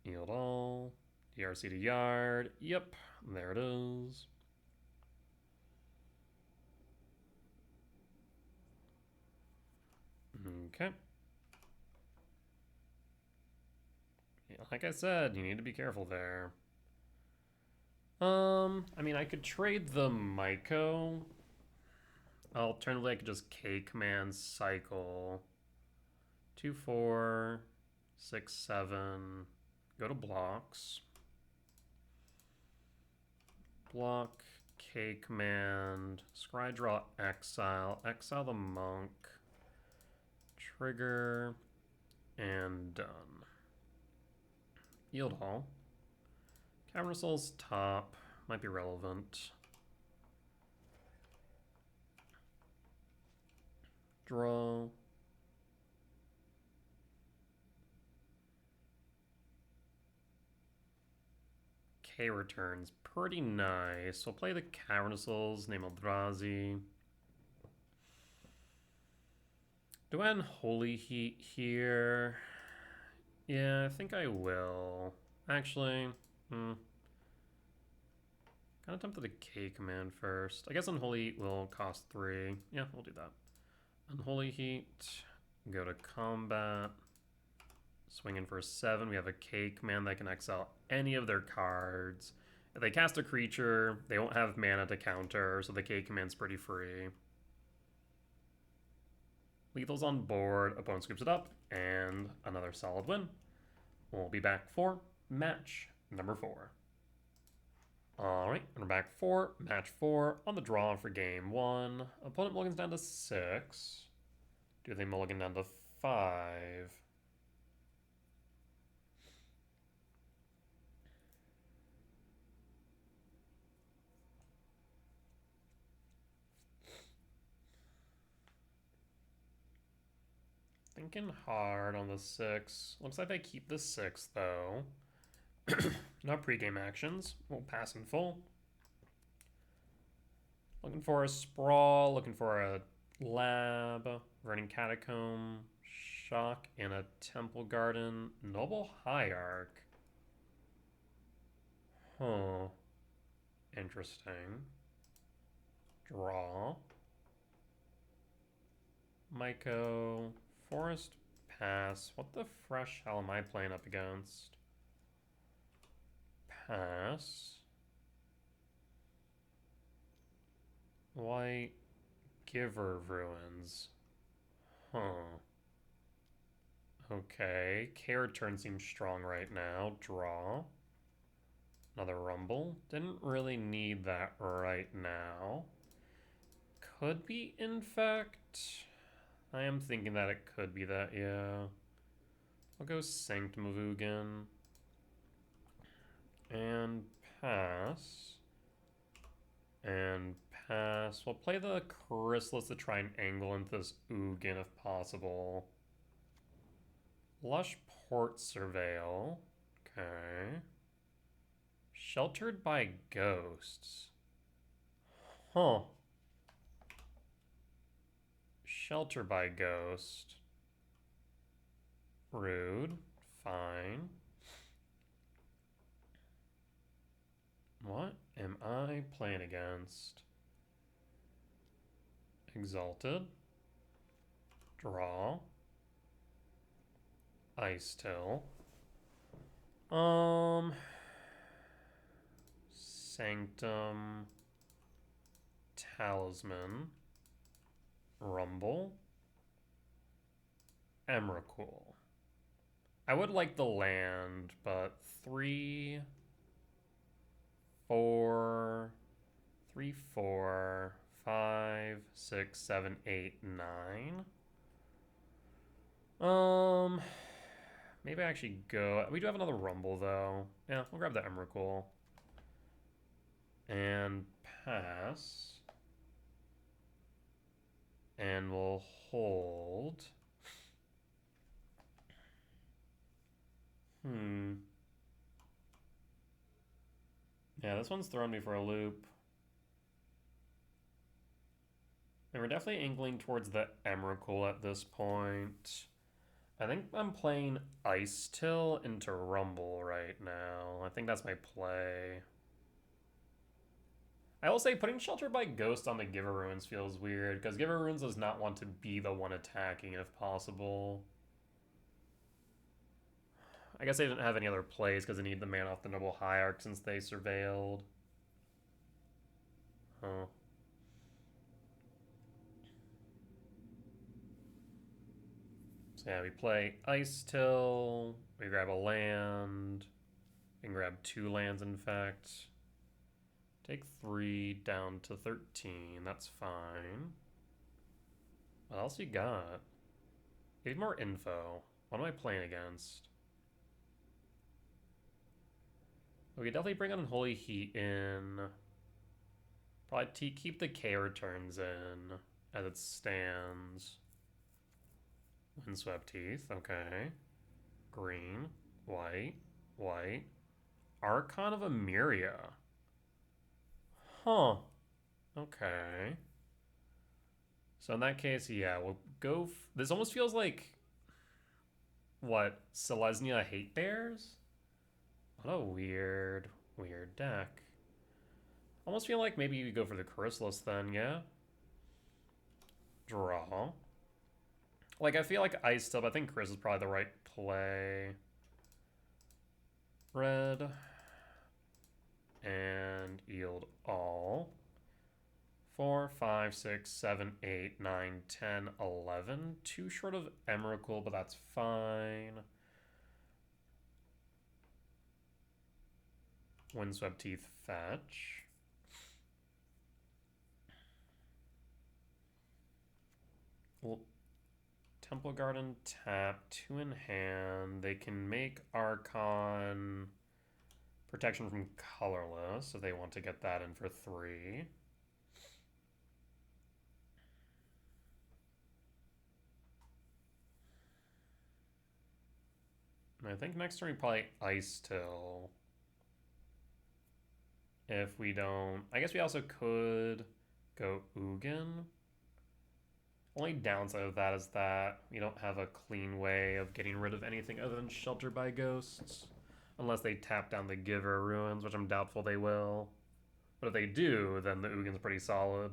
Yield all. DRC to Yard. Yep, there it is. Okay. Yeah, like I said, you need to be careful there. I mean, I could trade the Myco. Alternatively, I could just K command cycle. 2, 4, 6, 7. Go to blocks. Block, K command, scry draw exile, exile the monk, trigger, and done. Yield all. Cavern of Souls top, might be relevant. Draw. K returns, pretty nice. We'll play the Cavern of Souls, name Eldrazi. Do I Unholy Heat here? Yeah, I think I will. Actually, kind of tempted the K command first. I guess Unholy Heat will cost 3. Yeah, we'll do that. Unholy Heat, go to combat, swing in for 7. We have a K command that can exile any of their cards. If they cast a creature, they won't have mana to counter, so the K command's pretty free. Lethal's on board, opponent scoops it up, and another solid win. We'll be back for match number 4. Alright, we're back for match 4 on the draw for game 1. Opponent mulligans down to 6. Do they mulligan down to 5? Thinking hard on the 6. Looks like they keep the 6 though. No pregame actions. We'll pass in full. Looking for a Sprawl, looking for a Lab, Burning Catacomb, Shock, and a Temple Garden. Noble Hierarch. Huh. Interesting. Draw. Myco. Forest, pass. What the fresh hell am I playing up against? Pass. White, Giver of Ruins. Huh. Okay. K return seems strong right now. Draw. Another Rumble. Didn't really need that right now. Could be Infect. I am thinking that it could be that, yeah. I'll go Sanctum of Ugin. And pass. And pass. We'll play the Chrysalis to try and angle into this Ugin if possible. Lush Port Surveil. Okay. Sheltered by Ghosts. Huh. Shelter by Ghost. Rude. Fine. What am I playing against? Exalted. Draw. Ice Till. Sanctum. Talisman. Rumble. Emrakul. I would like the land, but 3, 4, 3, 4, 5, 6, 7, 8, 9. Maybe I actually go. We do have another Rumble though. Yeah, we'll grab the Emrakul. And pass. And we'll hold. Yeah, this one's throwing me for a loop. And we're definitely angling towards the Emrakul at this point. I think I'm playing Ice Till into Rumble right now. I think that's my play. I will say putting Shelter by Ghost on the Giver Ruins feels weird, because Giver Ruins does not want to be the one attacking if possible. I guess they didn't have any other plays because they need the mana off the Noble Hierarch since they surveilled. Huh. So yeah, we play Ice Till, we grab a land, we can grab 2 lands in fact. Take 3 down to 13, that's fine. What else you got? Need more info. What am I playing against? We could definitely bring Unholy Heat in. Probably keep the K returns in as it stands. Windswept Teeth, okay. Green, white, white. Archon of Emeria. Huh. Okay. So in that case, yeah, we'll go... This almost feels like... What? Selesnya Hate Bears? What a weird deck. Almost feel like maybe you go for the Chrysalis then, yeah? Draw. Like, I feel like Ice Still, but I think Chris is probably the right play. Red. And yield all. 4, 5, 6, 7, 8, 9, 10, 11. Too short of Emrakul, but that's fine. Windswept Teeth fetch. Well, Temple Garden tap, 2 in hand. They can make Archon protection from colorless if they want to get that in for 3. And I think next turn we probably Ice Till. If we don't... I guess we also could go Ugin. Only downside of that is that we don't have a clean way of getting rid of anything other than Shelter by Ghosts. Unless they tap down the Giver Ruins, which I'm doubtful they will. But if they do, then the Ugin's pretty solid.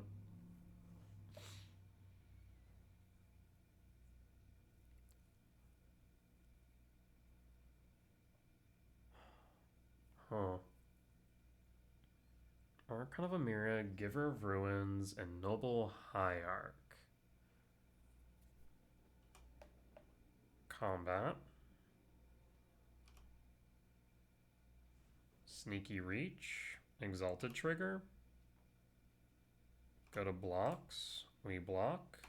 Huh. Archon of Emeria, Giver of Ruins, and Noble Hierarch. Combat. Sneaky Reach. Exalted Trigger. Go to blocks. We block.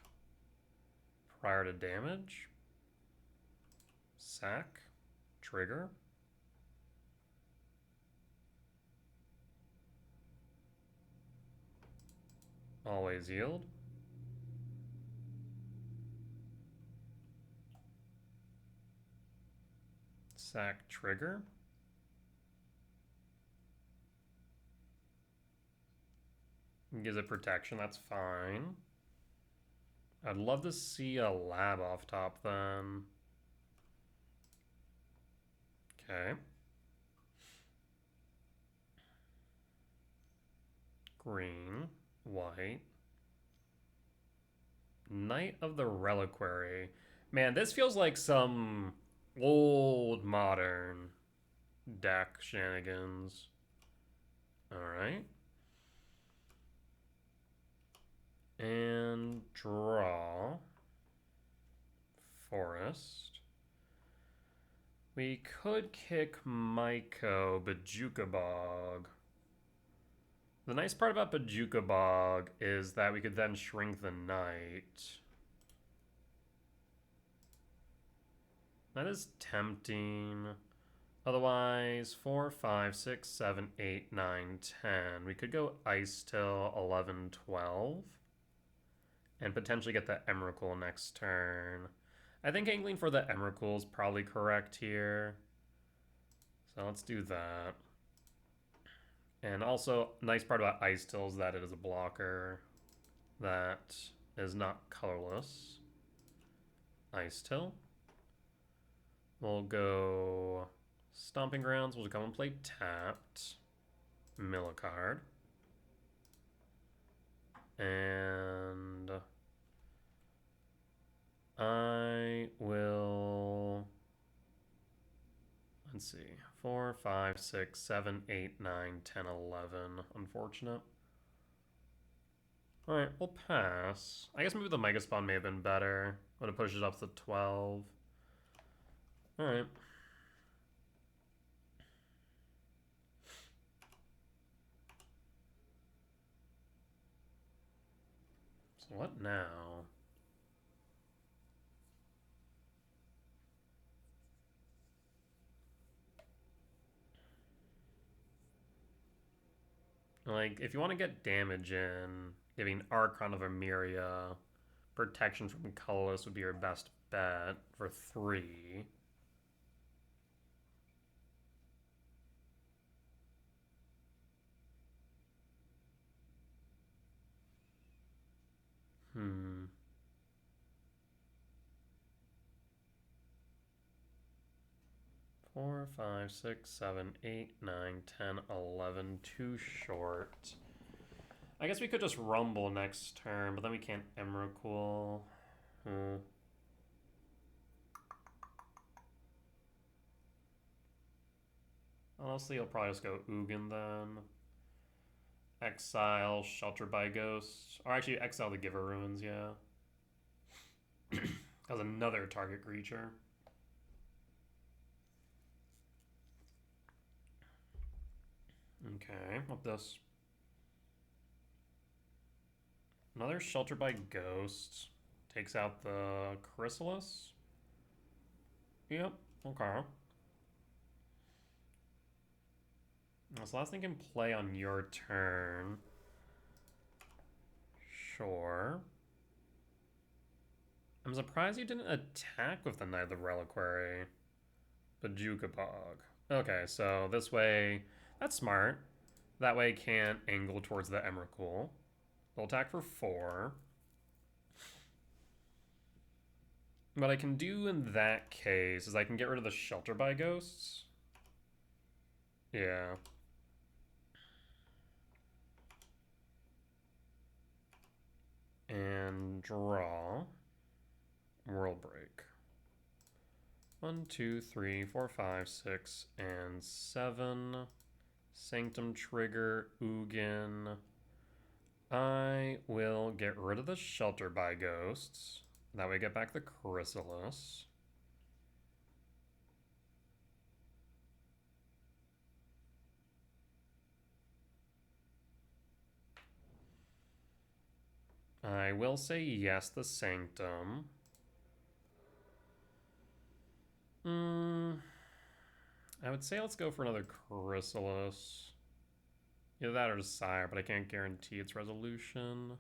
Prior to damage. Sack. Trigger. Always yield. Sack trigger. Gives it protection, that's fine. I'd love to see a lab off top then. Okay. Green, white. Knight of the Reliquary. Man, this feels like some Old modern deck shenanigans. Alright. And draw. Forest. We could kick Maiko Bajuka Bog. The nice part about Bajuka Bog is that we could then shrink the knight. That is tempting. Otherwise, 4, 5, 6, 7, 8, 9, 10. We could go Ice till 11, 12. And potentially get the Emrakul next turn. I think angling for the Emrakul is probably correct here. So let's do that. And also, nice part about Ice Till is that it is a blocker that is not colorless. Ice Till. We'll go Stomping Grounds. We'll come and play tapped. Mill a card. And I will... Let's see. 4, 5, 6, 7, 8, 9, 10, 11. Unfortunate. Alright, we'll pass. I guess maybe the Mega Spawn may have been better. Would have pushed it up to 12. Alright. So what now? Like, if you want to get damage in, giving Archon of Emeria protection from colorless would be your best bet for 3. Hmm. Four, 5, 6, 7, 8, 9, 10, 11. Too short. I guess we could just Rumble next turn, but then we can't Emrakul. Honestly, I'll probably just go Ugin then. Exile, Shelter by Ghosts. Or actually, exile the Giver Ruins, yeah. As another target creature. Okay, what this? Another Shelter by Ghosts. Takes out the Chrysalis. Yep, okay. So last thing can play on your turn. Sure. I'm surprised you didn't attack with the Knight of the Reliquary. Bajuka Bog. Okay, so this way, that's smart. That way it can't angle towards the Emrakul. We'll attack for 4. What I can do in that case is I can get rid of the Shelter by Ghosts. Yeah. And draw. World Break. 1, 2, 3, 4, 5, 6, and 7. Sanctum trigger, Ugin. I will get rid of the Shelter by Ghosts. That way get back the Chrysalis. I will say yes, the Sanctum. I would say let's go for another Chrysalis. Either that or Sire, but I can't guarantee its resolution.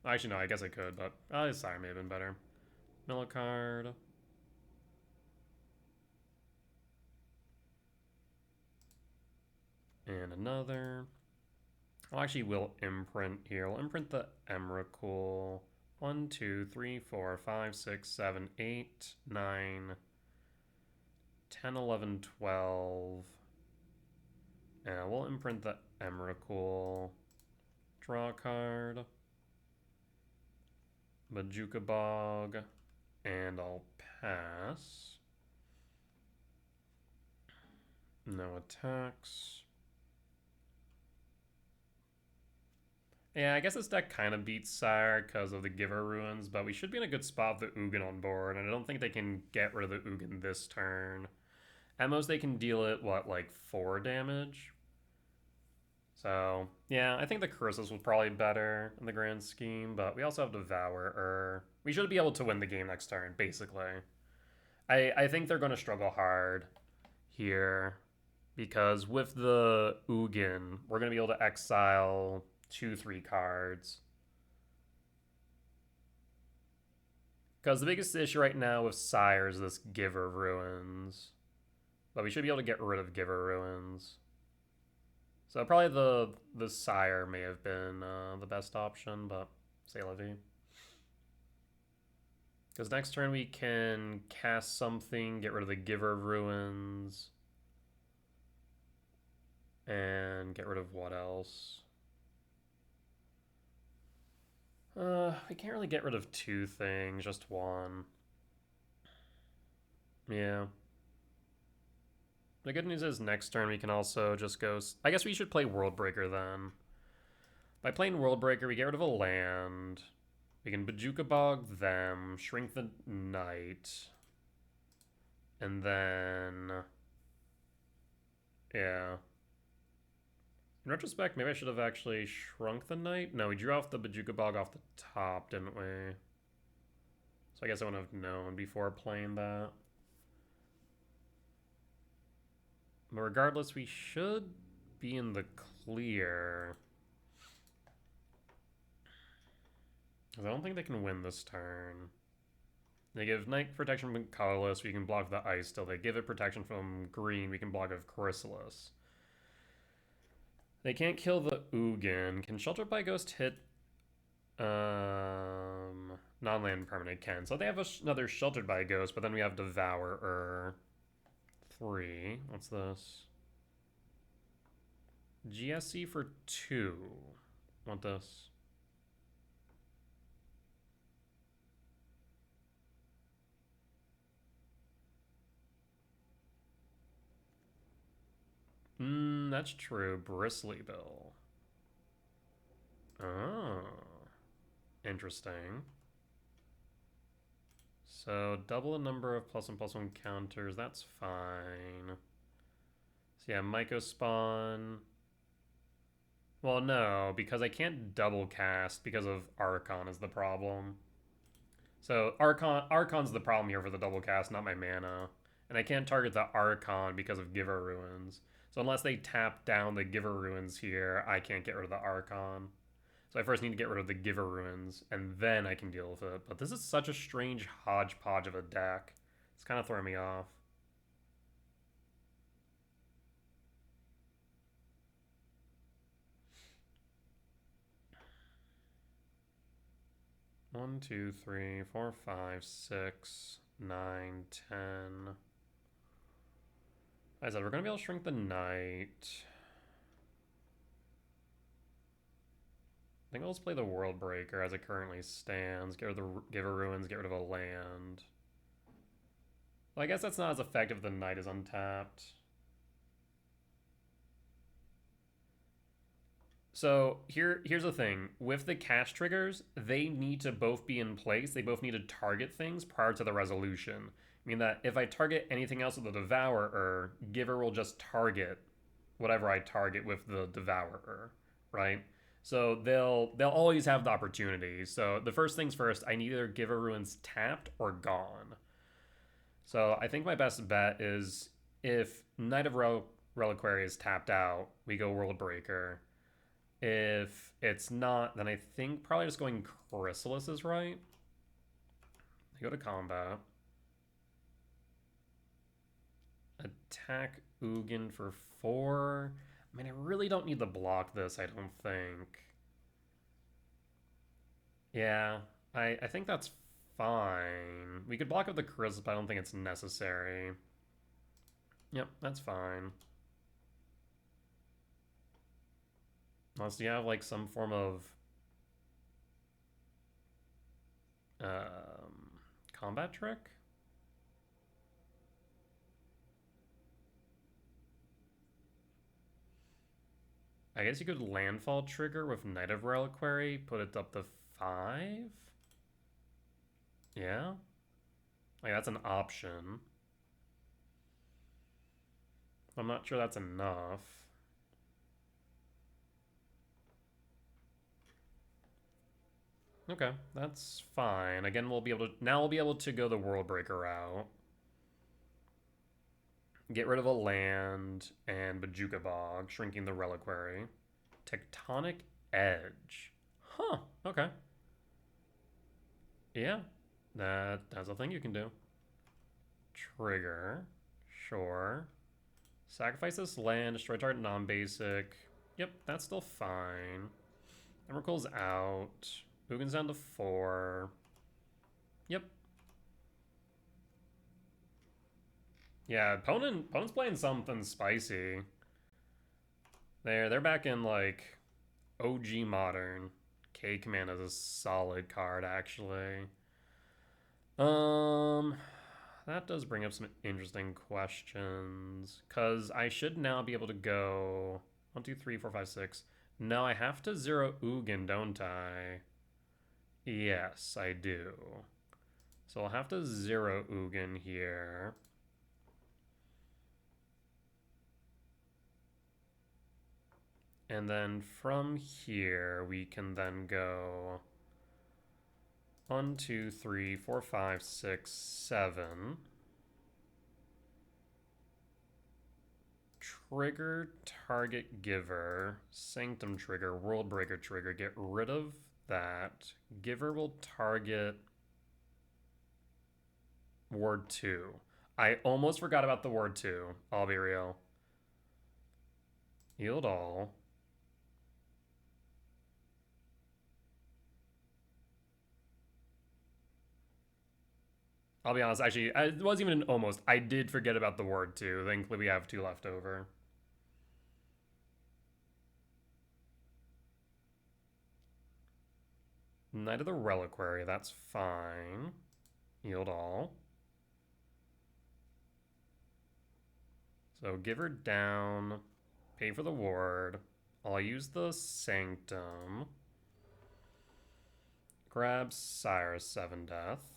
Actually, no, I guess I could, but Sire may have been better. Mill a card. And another. I actually will imprint here. We'll imprint the Emrakul. 1, 2, 3, 4, 5, 6, 7, 8, 9, 10, 11, 12. And we'll imprint the Emrakul. Draw a card. Bajuka Bog. And I'll pass. No attacks. Yeah, I guess this deck kind of beats Sire because of the Giver Ruins, but we should be in a good spot with the Ugin on board, and I don't think they can get rid of the Ugin this turn. At most, they can deal it, what, like 4 damage? So, yeah, I think the Chrysalis was probably better in the grand scheme, but we also have Devourer. We should be able to win the game next turn, basically. I think they're going to struggle hard here, because with the Ugin, we're going to be able to exile 2-3 cards. Because the biggest issue right now with Sire is this Giver Ruins. But we should be able to get rid of Giver Ruins. So probably the Sire may have been the best option, but c'est la vie. Because next turn we can cast something, get rid of the Giver Ruins, and get rid of what else? We can't really get rid of 2 things, just 1. Yeah. The good news is next turn we can also just go... I guess we should play Worldbreaker then. By playing Worldbreaker, we get rid of a land. We can Bojuka Bog them, shrink the Knight. And then... yeah. In retrospect, maybe I should have actually shrunk the Knight. No, we drew off the Bojuka Bog off the top, didn't we? So I guess I wouldn't have known before playing that. But regardless, we should be in the clear. Because I don't think they can win this turn. They give Knight protection from colorless, we can block the ice still. They give it protection from green, we can block of Chrysalis. They can't kill the Ugin. Can Shelter by Ghost hit non-land permanent? Can. So they have another Sheltered by Ghost, but then we have Devourer. 3. What's this? GSC for 2. Want this? That's true. Bristly Bill. Oh. Interesting. So double the number of +1/+1 counters. That's fine. So yeah, Myco Spawn. Well, no, because I can't double cast because of Archon is the problem. So Archon's the problem here for the double cast, not my mana. And I can't target the Archon because of Giver Ruins. So unless they tap down the Giver Ruins here, I can't get rid of the Archon. So I first need to get rid of the Giver Ruins, and then I can deal with it. But this is such a strange hodgepodge of a deck. It's kind of throwing me off. One, 2, 3, 4, 5, 6, 9, 10. Like I said, we're going to be able to shrink the Knight. I think I'll just play the Worldbreaker as it currently stands. Get rid of the Giver Ruins, get rid of a land. Well, I guess that's not as effective if the Knight is untapped. So here's the thing. With the cast triggers, they need to both be in place. They both need to target things prior to the resolution. I mean that if I target anything else with the Devourer, Giver will just target whatever I target with the Devourer, right? So they'll always have the opportunity. So the first things first, I need either Giver Ruins tapped or gone. So I think my best bet is if Knight of Reliquary is tapped out, we go Worldbreaker. If it's not, then I think probably just going Chrysalis is right. I go to combat. Attack Ugin for 4. I mean, I really don't need to block this, I don't think. Yeah, I think that's fine. We could block up the Chrysalis, but I don't think it's necessary. Yep, that's fine. Unless you have like some form of combat trick. I guess you could landfall trigger with Knight of Reliquary, put it up to 5? Yeah? Like, that's an option. I'm not sure that's enough. Okay, that's fine. Again, we'll be able to go the World Breaker route. Get rid of a land and Bajuka Bog, shrinking the Reliquary. Tectonic Edge. Huh, okay. Yeah, that's a thing you can do. Trigger. Sure. Sacrifice this land, destroy target non-basic. Yep, that's still fine. Emrakul's out. Ugin's down to 4. Yep. Yeah, opponent's playing something spicy. They're back in like OG Modern. K Command is a solid card actually. That does bring up some interesting questions. Cause I should now be able to go 1, 2, 3, 4, 5, 6. No, I have to 0 Ugin, don't I? Yes, I do. So I'll have to 0 Ugin here. And then from here, we can then go 1, 2, 3, 4, 5, 6, 7. Trigger, target giver, Sanctum trigger, World Breaker trigger. Get rid of that. Giver will target Ward 2. I almost forgot about the Ward 2. I'll be real. Yield all. I'll be honest, actually, it wasn't even an almost. I did forget about the Ward 2. Thankfully, we have 2 left over. Knight of the Reliquary, that's fine. Yield all. So give her down, pay for the ward. I'll use the Sanctum. Grab Sire's 7 Death.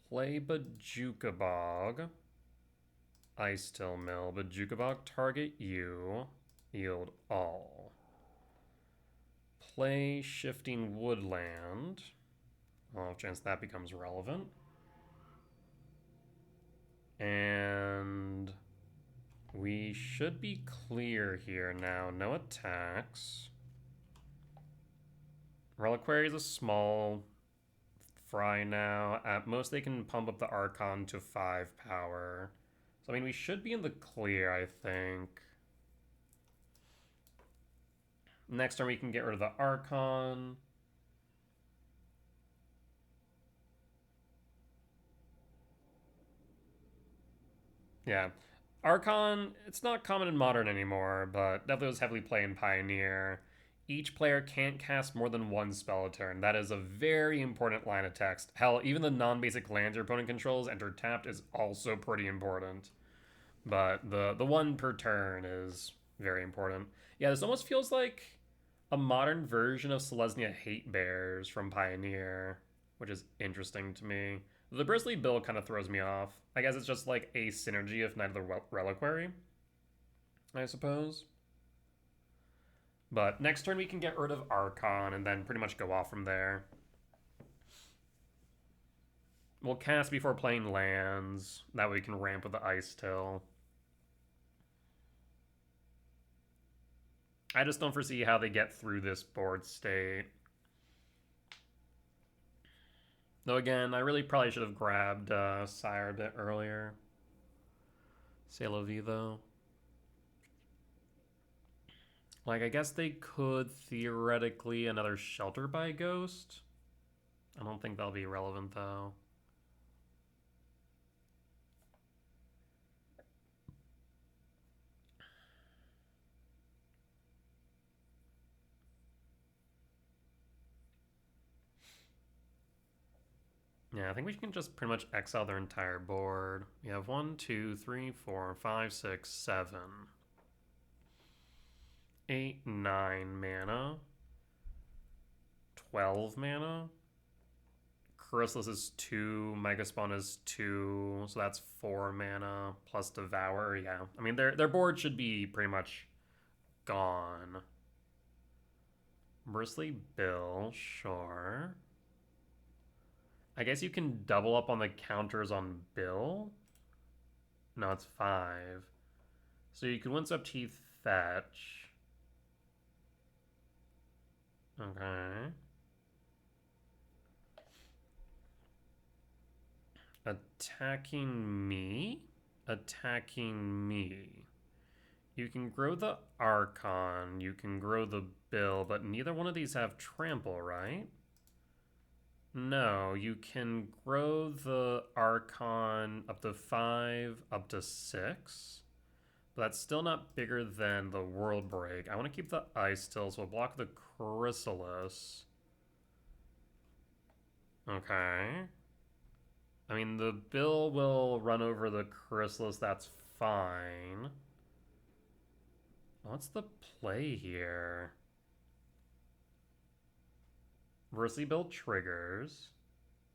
Play Bajuka Bog. Ice Till Mill. Bajuka Bog target you. Yield all. Play Shifting Woodland. Off chance that becomes relevant. And we should be clear here now. No attacks. Reliquary is a small fry now. At most, they can pump up the Archon to 5 power. So, I mean, we should be in the clear, I think. Next turn, we can get rid of the Archon. Yeah. Archon, it's not common in Modern anymore, but definitely was heavily played in Pioneer. Each player can't cast more than 1 spell a turn. That is a very important line of text. Hell, even the non-basic lands your opponent controls enter tapped is also pretty important. But the 1 per turn is very important. Yeah, this almost feels like a modern version of Selesnya Hate Bears from Pioneer, which is interesting to me. The Bristly build kind of throws me off. I guess it's just like a synergy of Knight of the Reliquary, I suppose. But next turn we can get rid of Archon and then pretty much go off from there. We'll cast before playing lands. That way we can ramp with the Ice Till. I just don't foresee how they get through this board state. Though again, I really probably should have grabbed Sire a bit earlier. C'est la vie, though. Like, I guess they could theoretically another Shelter by Ghost. I don't think that'll be relevant, though. Yeah, I think we can just pretty much exile their entire board. We have 1, 2, 3, 4, 5, 6, 7. 8, 9 mana. 12 mana. Chrysalis is 2, Megaspawn is 2, so that's 4 mana plus Devour. Yeah, I mean their board should be pretty much gone. Bristly Bill, sure. I guess you can double up on the counters on Bill. No, it's 5. So you can Windswept Teeth fetch. Okay. Attacking me? Attacking me. You can grow the Archon, you can grow the Bill, but neither one of these have trample, right? No, you can grow the Archon up to 5, up to 6. But that's still not bigger than the World Break. I want to keep the Ice still, so we'll block the Chrysalis. Okay. I mean, the Bill will run over the Chrysalis, that's fine. What's the play here? Bristly Bill triggers.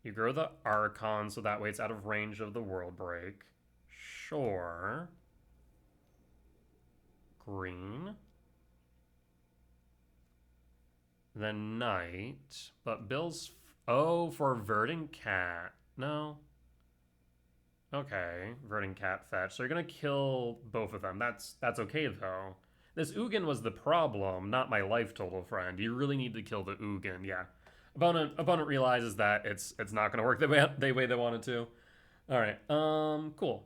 You grow the Archon, so that way it's out of range of the World Break. Sure. Green. Then Knight. But Bill's... Oh, for Verdant Cat. No. Okay, Verdant Cat fetch. So you're going to kill both of them. That's okay, though. This Ugin was the problem, not my life total, friend. You really need to kill the Ugin, yeah. Opponent realizes that it's not going to work the way they wanted to. All right, cool.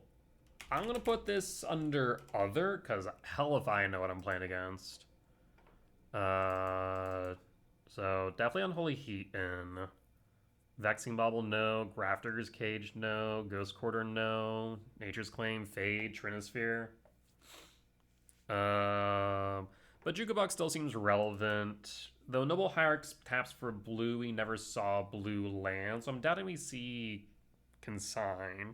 I'm going to put this under Other, because hell if I know what I'm playing against. So definitely Unholy Heat in. Vexing Bauble, no. Grafter's Cage, no. Ghost Quarter, no. Nature's Claim, Fade, Trinisphere. But Jukabok still seems relevant. Though Noble Hierarch taps for blue, we never saw blue land, so I'm doubting we see Consign.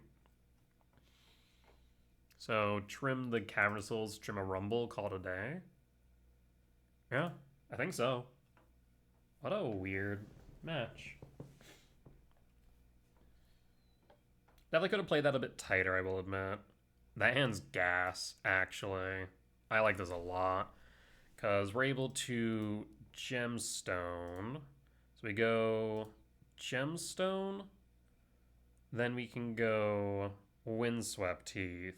So trim the Cavern Souls, trim a Rumble, call it a day. Yeah, I think so. What a weird match. Definitely could have played that a bit tighter, I will admit. That hand's gas, actually. I like this a lot. Because we're able to Gemstone. So we go Gemstone. Then we can go Windswept Teeth.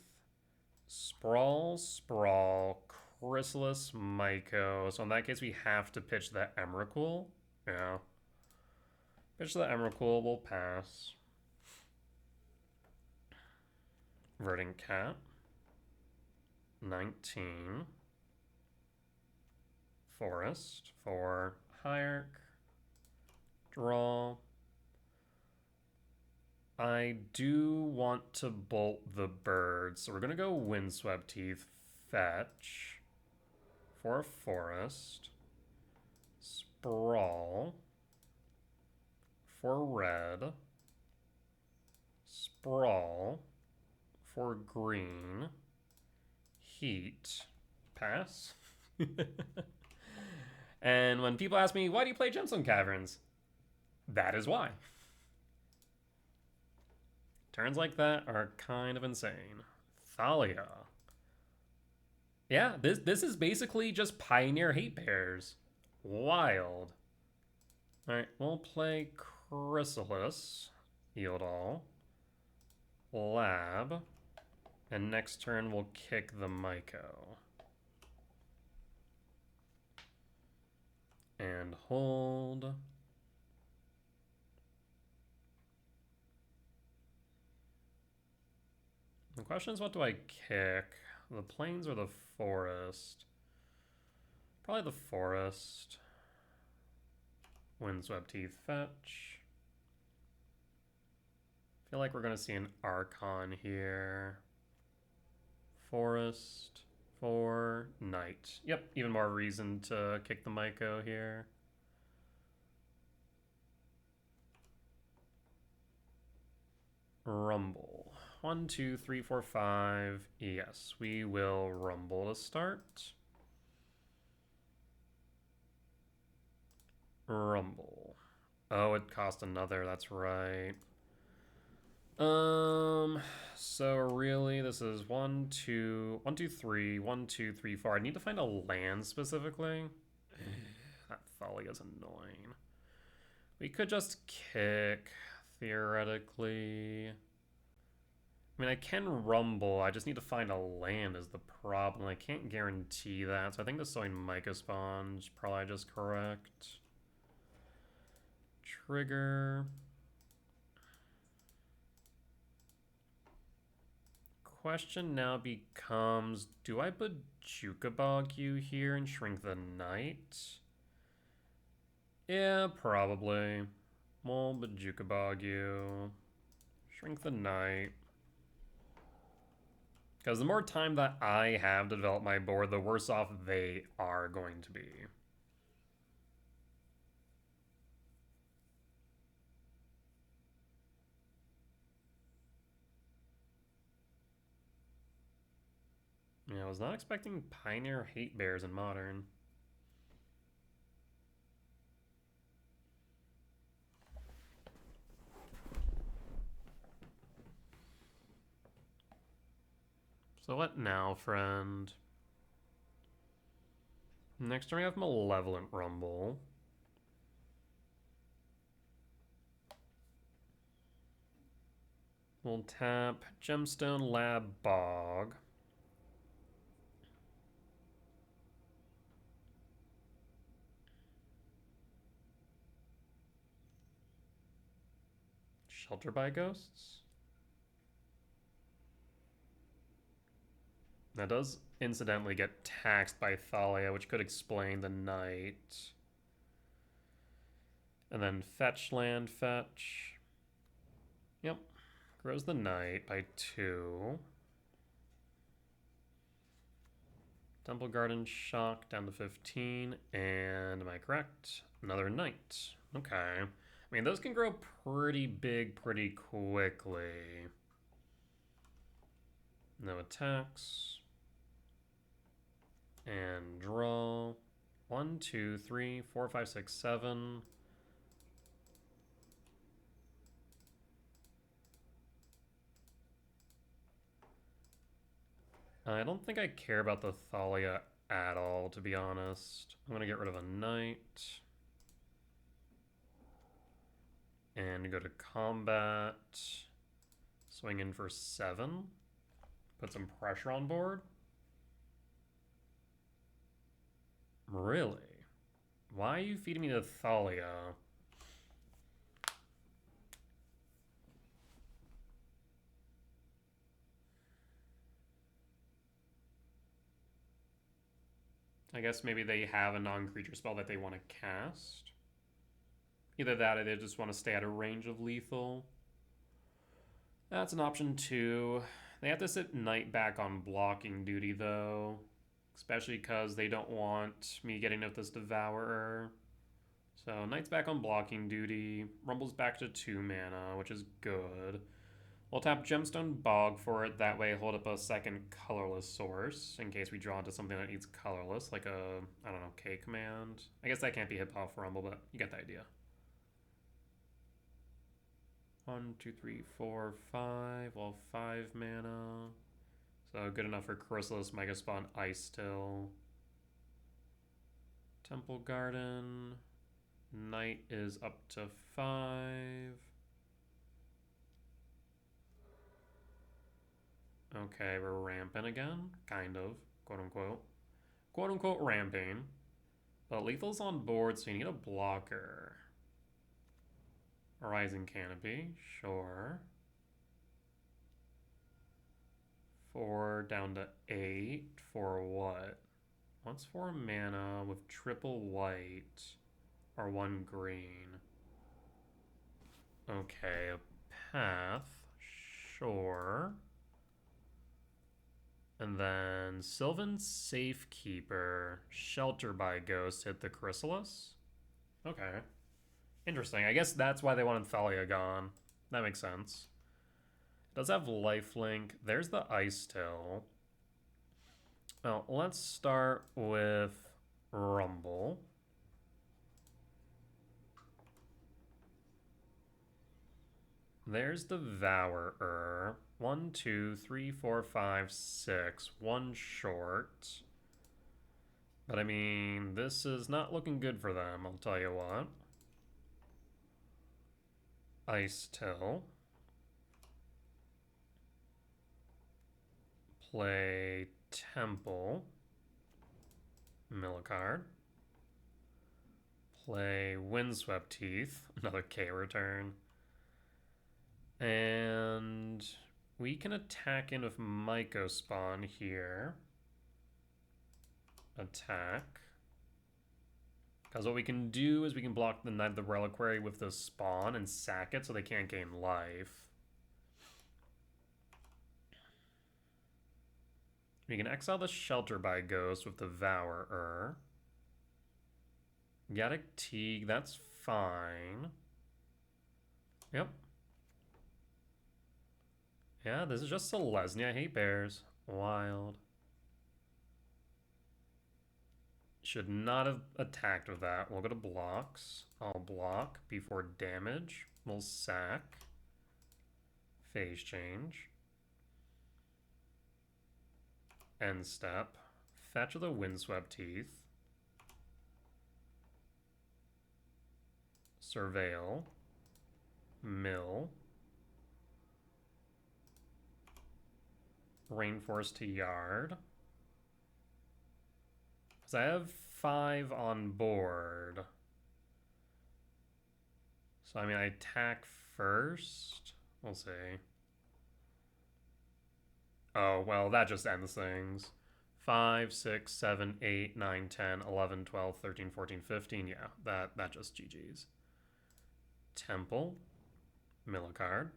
Sprawl, Sprawl, Chrysalis, Myco. So in that case, we have to pitch the Emrakul. Yeah. Pitch the Emrakul, we'll pass. Verdant Cat. 19. Forest for Hierarch. Draw. I do want to bolt the bird, so we're going to go Windswept Teeth, fetch for a forest. Sprawl for red. Sprawl for green. Heat. Pass. And when people ask me, why do you play Gemstone Caverns? That is why. Turns like that are kind of insane. Thalia. Yeah, this is basically just Pioneer hate pairs. Wild. Alright, we'll play Chrysalis. Yield all. Lab. And next turn we'll kick the Myco. And hold. The question is, what do I kick? The plains or the forest? Probably the forest. Windswept Teeth fetch. Feel like we're going to see an Archon here. Forest for Knight. Yep, even more reason to kick the Myco here. Rumble. 1, 2, 3, 4, 5. Yes, we will rumble to start. Rumble. Oh, it cost another, that's right. So really, this is 1, 2, 3, 1, 2, 3, 4. I need to find a land specifically. That Thalia's annoying. We could just kick, theoretically. I mean, I can rumble. I just need to find a land is the problem. I can't guarantee that. So I think the sowing Mica Spawn is probably just correct. Trigger. Question now becomes, do I Bajuka Bog you here and shrink the knight? Yeah, probably. We'll Bajuka Bog you. Shrink the knight. Because the more time that I have to develop my board, the worse off they are going to be. Yeah, I was not expecting Pioneer Hate Bears in Modern. So what now, friend? Next turn we have Malevolent Rumble. We'll tap Gemstone Lab Bog. Shelter by Ghosts? That does incidentally get taxed by Thalia, which could explain the knight. And then fetch land, fetch. Yep. Grows the knight by 2. Temple Garden Shock down to 15. And am I correct? Another knight. Okay. I mean, those can grow pretty big pretty quickly. No attacks. And draw. 1, 2, 3, 4, 5, 6, 7. I don't think I care about the Thalia at all, to be honest. I'm going to get rid of a knight. And go to combat. Swing in for 7. Put some pressure on board. Really? Why are you feeding me the Thalia? I guess maybe they have a non-creature spell that they want to cast. Either that or they just want to stay out of range of lethal. That's an option too. They have to sit Knight back on blocking duty though. Especially because they don't want me getting with this Devourer. So Knight's back on blocking duty. Rumble's back to 2 mana, which is good. We'll tap Gemstone Bog for it. That way hold up a second colorless source in case we draw into something that needs colorless, like a, I don't know, K command. I guess that can't be hit off Rumble, but you get the idea. 1, 2, 3, 4, 5. Well, 5 mana. So good enough for Chrysalis, Mega Spawn, Ice Still. Temple Garden. Knight is up to 5. Okay, we're ramping again. Kind of. Quote unquote. Quote unquote ramping. But lethal's on board, so you need a blocker. Horizon Canopy. Sure. 4 down to 8. For what? What's 4 mana with triple white or 1 green? Okay, a path. Sure. And then Sylvan Safekeeper, Shelter by Ghost hit the Chrysalis. Okay. Interesting. I guess that's why they wanted Thalia gone. That makes sense. It does have lifelink. There's the Ice Till. Well, let's start with Rumble. There's Devourer. 1, 2, 3, 4, 5, 6. One short. But I mean, this is not looking good for them, I'll tell you what. Ice Till. Play Temple. Mill a card. Play Windswept Teeth. Another K return. And we can attack in with Myco Spawn here. Attack. Because what we can do is we can block the Knight of the Reliquary with the spawn and sack it so they can't gain life. We can exile the Shelter by Ghost with the Devourer. Gaddock Teague, that's fine. Yep. Yeah, this is just Selesnya. I hate bears. Wild. Should not have attacked with that. We'll go to blocks. I'll block before damage. We'll sack. Phase change. End step. Fetch with a Windswept Teeth. Surveil. Mill. Rainforest to Yard. Because I have 5 on board. So, I mean, I attack first. We'll see. Oh, well, that just ends things. 5, 6, 7, 8, 9, 10, 11, 12, 13, 14, 15. Yeah, that just GG's. Temple. Mill a card.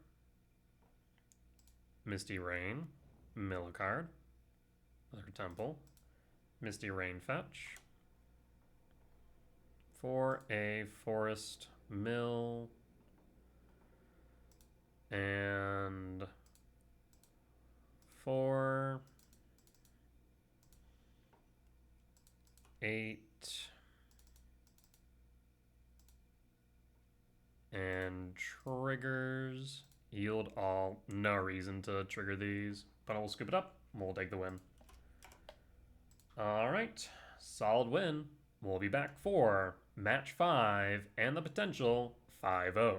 Misty Rain. Mill a card. Another Temple. Misty Rain fetch. For a Forest Mill. And for 8. And triggers. Yield all. No reason to trigger these, but I'll scoop it up. We'll take the win. All right, solid win. We'll be back for match 5 and the potential 5-0.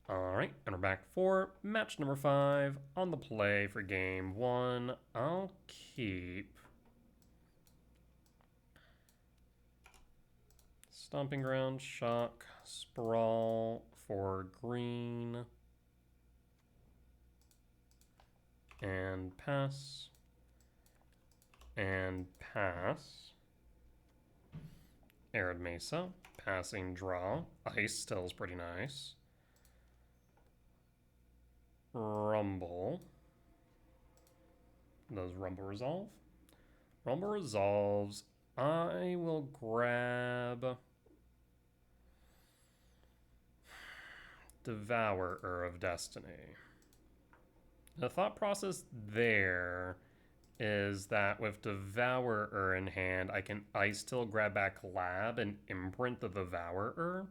All right, and we're back for match number 5 on the play for game 1. I'll keep Stomping Ground, Shock, Sprawl for green, and pass. And pass. Arid Mesa. Passing draw. Ice still is pretty nice. Rumble. Does Rumble resolve? Rumble resolves. I will grab Devourer of Destiny. The thought process there is that with Devourer in hand, I can Ice Till, grab back Lab, and imprint the Devourer.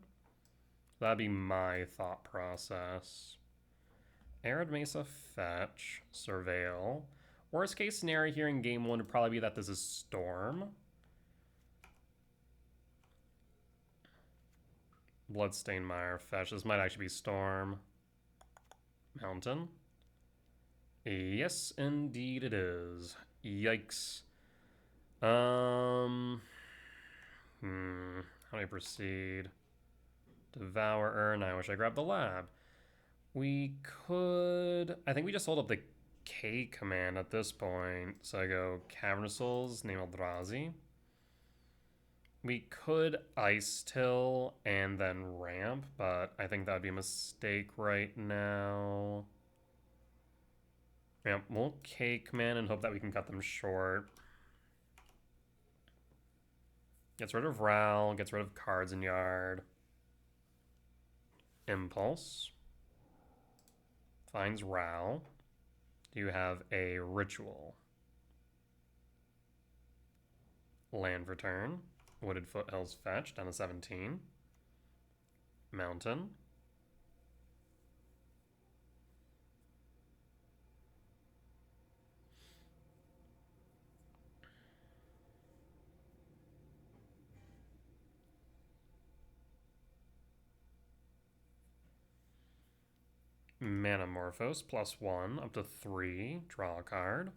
That'd be my thought process. Arid Mesa fetch, Surveil. Worst case scenario here in game 1 would probably be that this is Storm. Bloodstained Mire fetch. This might actually be Storm. Mountain. Yes, indeed it is. Yikes. How do I proceed? Devourer, and I wish I grabbed the Lab. We could... I think we just hold up the K command at this point. So I go Cavernous Souls, name Eldrazi. We could Ice Till and then ramp, but I think that would be a mistake right now. Yeah, we'll K command and hope that we can cut them short. Gets rid of Ral, gets rid of cards in yard. Impulse. Finds Ral. Do you have a Ritual? Land return. Wooded Foothills fetch, down to 17. Mountain. Manamorphose, +1, up to 3. Draw a card.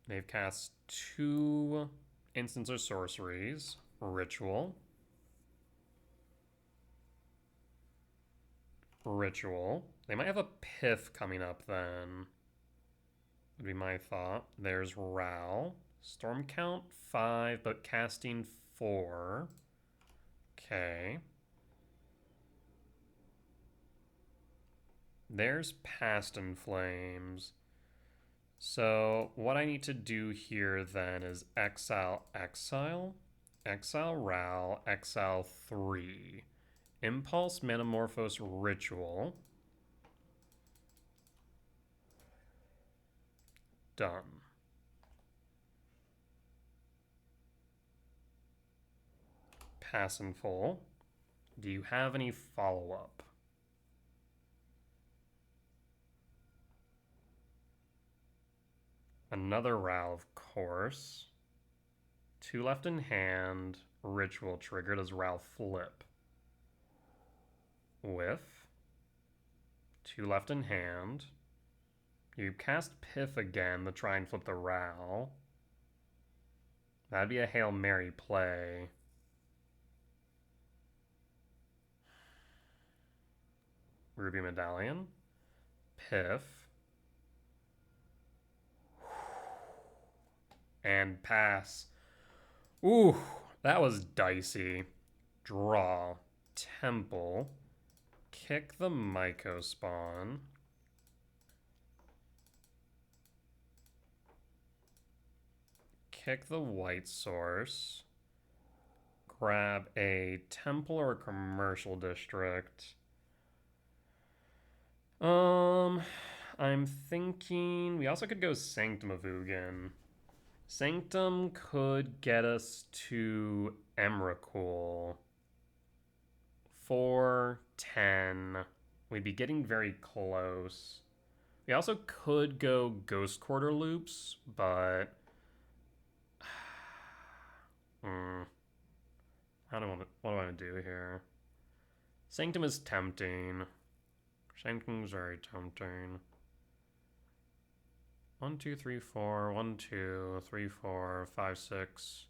They've cast 2 instants or sorceries. Ritual. Ritual. They might have a Pith coming up then. Would be my thought. There's Ral. Storm count 5, but casting 4. Okay. There's Past in Flames. So what I need to do here then is exile, exile, exile Ral, exile 3. Impulse, Manamorphose, Ritual. Done. Pass in full. Do you have any follow-up? Another Ral, of course. 2 left in hand. Ritual trigger. Does Ral flip? Whiff. 2 left in hand. You cast Pith again to try and flip the Ral. That'd be a Hail Mary play. Ruby Medallion. Pith. And pass. Ooh, that was dicey. Draw. Temple. Kick the Myco spawn. Kick the white source. Grab a temple or a commercial district. I'm thinking we also could go Sanctum of Ugin. Sanctum could get us to Emrakul. 4, 10. We'd be getting very close. We also could go Ghost Quarter loops, but what do I want to do here? Sanctum is tempting. Sanctum's very tempting. 1, 2, 3, 4. 1, 2, 3, 4, 5, 6.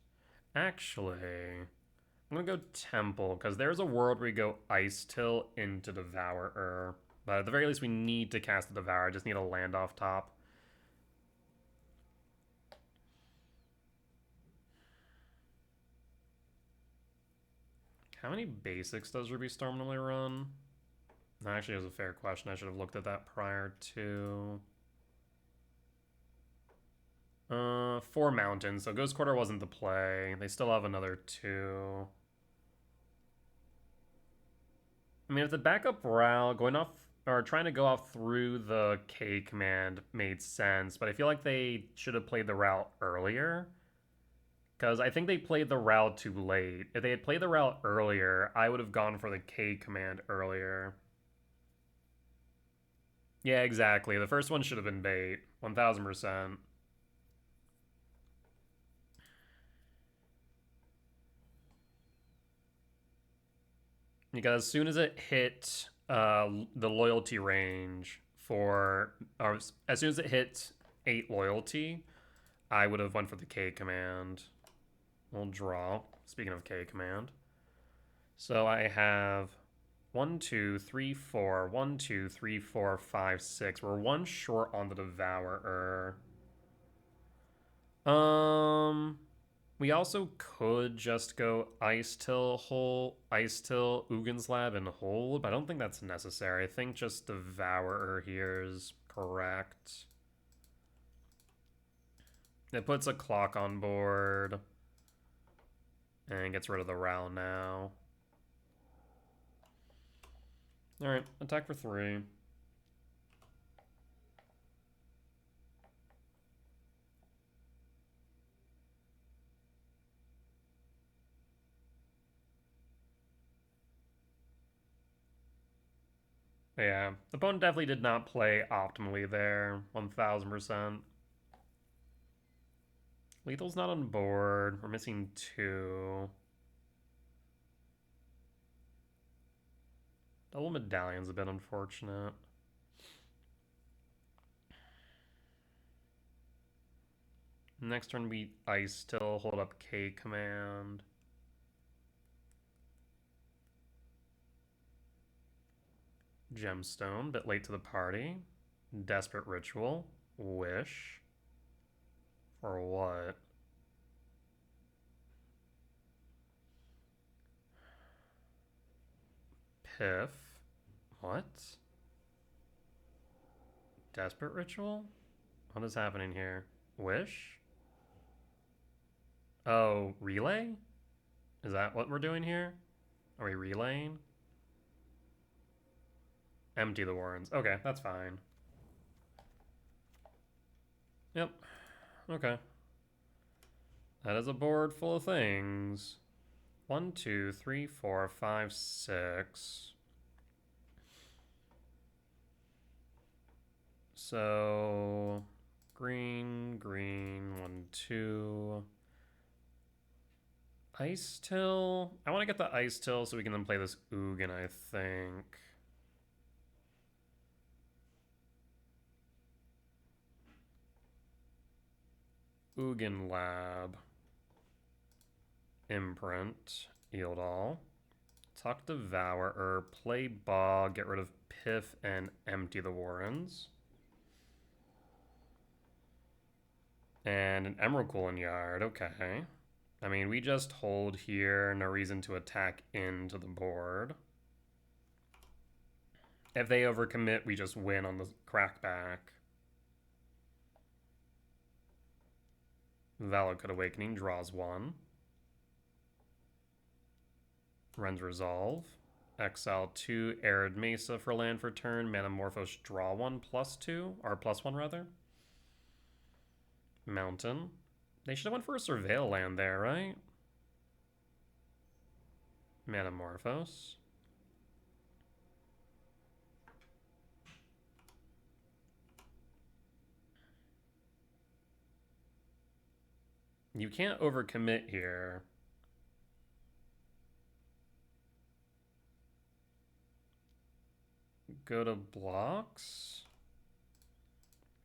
Actually, I'm gonna go Temple, because there's a world where we go Ice Till into Devourer. But at the very least, we need to cast the Devourer. I just need a land off top. How many basics does Ruby Storm normally run? That actually is a fair question. I should have looked at that prior to... 4 mountains, so Ghost Quarter wasn't the play. They still have another 2. I mean, if the backup Ral going off, or trying to go off through the K command made sense, but I feel like they should have played the Ral earlier. Because I think they played the Ral too late. If they had played the Ral earlier, I would have gone for the K command earlier. Yeah, exactly. The first one should have been bait. 1000%. Because as soon as it hit the loyalty range for, or as soon as it hit 8 loyalty, I would have went for the K command. We'll draw, speaking of K command. So I have 1, 2, 3, 4, 1, 2, 3, 4, 5, 6. We're 1 short on the Devourer. We also could just go Ice Till Ugin's Lab, and hold, but I don't think that's necessary. I think just Devourer here is correct. It puts a clock on board and gets rid of the Ral now. Alright, attack for 3. Yeah, the opponent definitely did not play optimally there, 1000%. Lethal's not on board. We're missing 2. little medallion's a bit unfortunate. Next turn we Ice Till, hold up K command. Gemstone, bit late to the party. Desperate Ritual. Wish. For what? Piff. What? Desperate Ritual? What is happening here? Wish? Oh, relay? Is that what we're doing here? Are we relaying? Empty the warrens. Okay, that's fine. Yep. Okay. That is a board full of things. 1, 2, 3, 4, 5, 6. So green, 1, 2. Ice Till. I want to get the Ice Till so we can then play this Ugin, I think. Ugin Lab. Imprint. Yield all. Tuck Devourer. Play Bog. Get rid of Piff and empty the Warrens. And an Emerald Cooling Yard. Okay. I mean, we just hold here. No reason to attack into the board. If they overcommit, we just win on the crackback. Valakut Awakening draws 1. Ren's Resolve. Exile 2. Arid Mesa for land for turn. Metamorphose draw 1 +2. Or +1 rather. Mountain. They should have went for a Surveil land there, right? Metamorphose. You can't overcommit here. Go to blocks.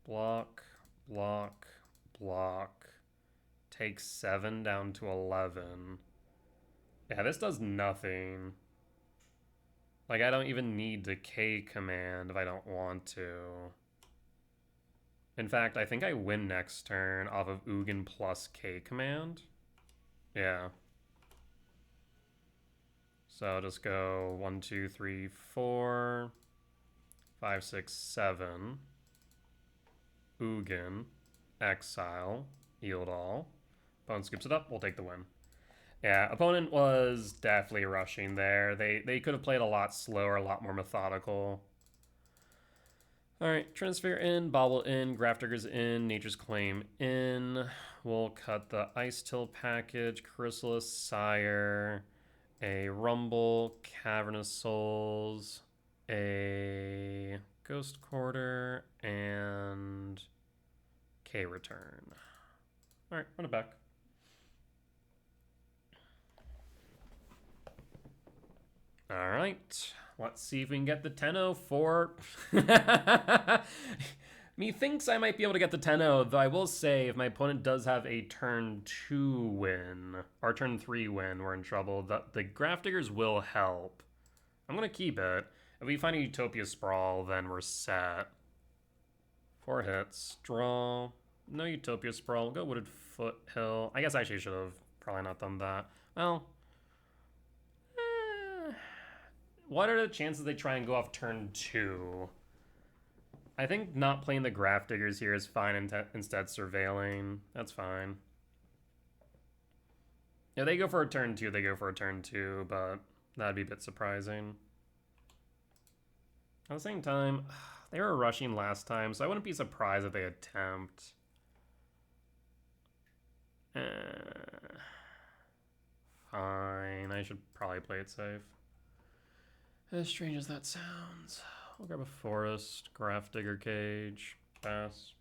Block, block, block. Take 7 down to 11. Yeah, this does nothing. Like, I don't even need the K command if I don't want to. In fact, I think I win next turn off of Ugin plus K command. Yeah. So I'll just go 1, 2, 3, 4, 5, 6, 7. Ugin. Exile. Yield all. Opponent scoops it up. We'll take the win. Yeah, opponent was definitely rushing there. They could have played a lot slower, a lot more methodical. Alright, Transfer in, Bobble in, Grafdigger's in, Nature's Claim in. We'll cut the Ice Till package, Chrysalis Sire, a Rumble, Cavernous Souls, a Ghost Quarter, and K Return. Alright, run it back. Alright, let's see if we can get the 10-0 for... Methinks I might be able to get the 10-0, though I will say if my opponent does have a turn 2 win, or turn 3 win, we're in trouble. The Grafdiggers will help. I'm going to keep it. If we find a Utopia Sprawl, then we're set. 4 hits. Draw. No Utopia Sprawl. We'll go Wooded Foothill. I guess I actually should have probably not done that. Well... What are the chances they try and go off turn 2? I think not playing the Grafdiggers here is fine, instead surveilling. That's fine. Yeah, they go for a turn 2, they go for a turn 2, but that'd be a bit surprising. At the same time, they were rushing last time, so I wouldn't be surprised if they attempt. Fine, I should probably play it safe. As strange as that sounds. We'll grab a Forest, Grafdigger Cage, pass.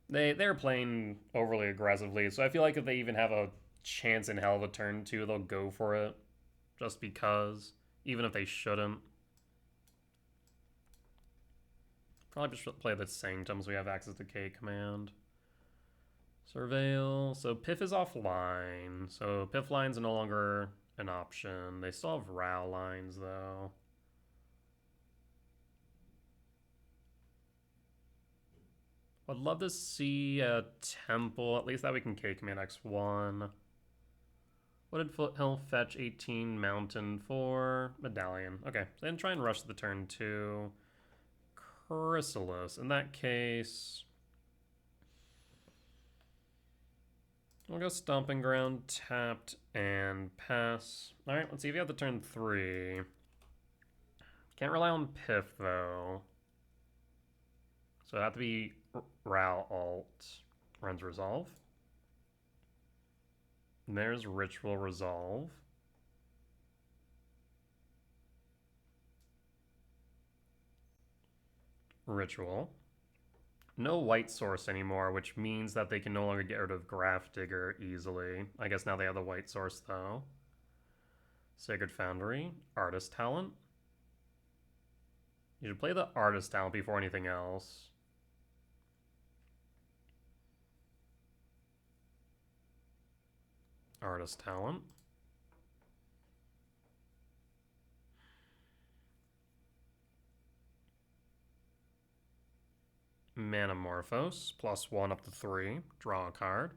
They're playing overly aggressively, so I feel like if they even have a chance in hell of a turn 2, they'll go for it. Just because. Even if they shouldn't. Probably just play the Sanctum so we have access to K command. Surveil. So Piff is offline. So Piff lines are no longer an option. They still have Row lines though. I'd love to see a Temple. At least that we can K command X1. What did Foothill fetch? 18 Mountain 4 Medallion. Okay, so then try and rush the turn 2. Chrysalis. In that case, we'll go Stomping Ground, tapped, and pass. Alright, let's see if you have the turn 3. Can't rely on Piff, though. So it'd have to be Ral Alt. Runs Resolve. And there's Ritual Resolve. Ritual. No white source anymore, which means that they can no longer get rid of Graph Digger easily. I guess now they have the white source, though. Sacred Foundry. Artist Talent. You should play the Artist Talent before anything else. Artist Talent. Manamorphose, +1 up to 3. Draw a card.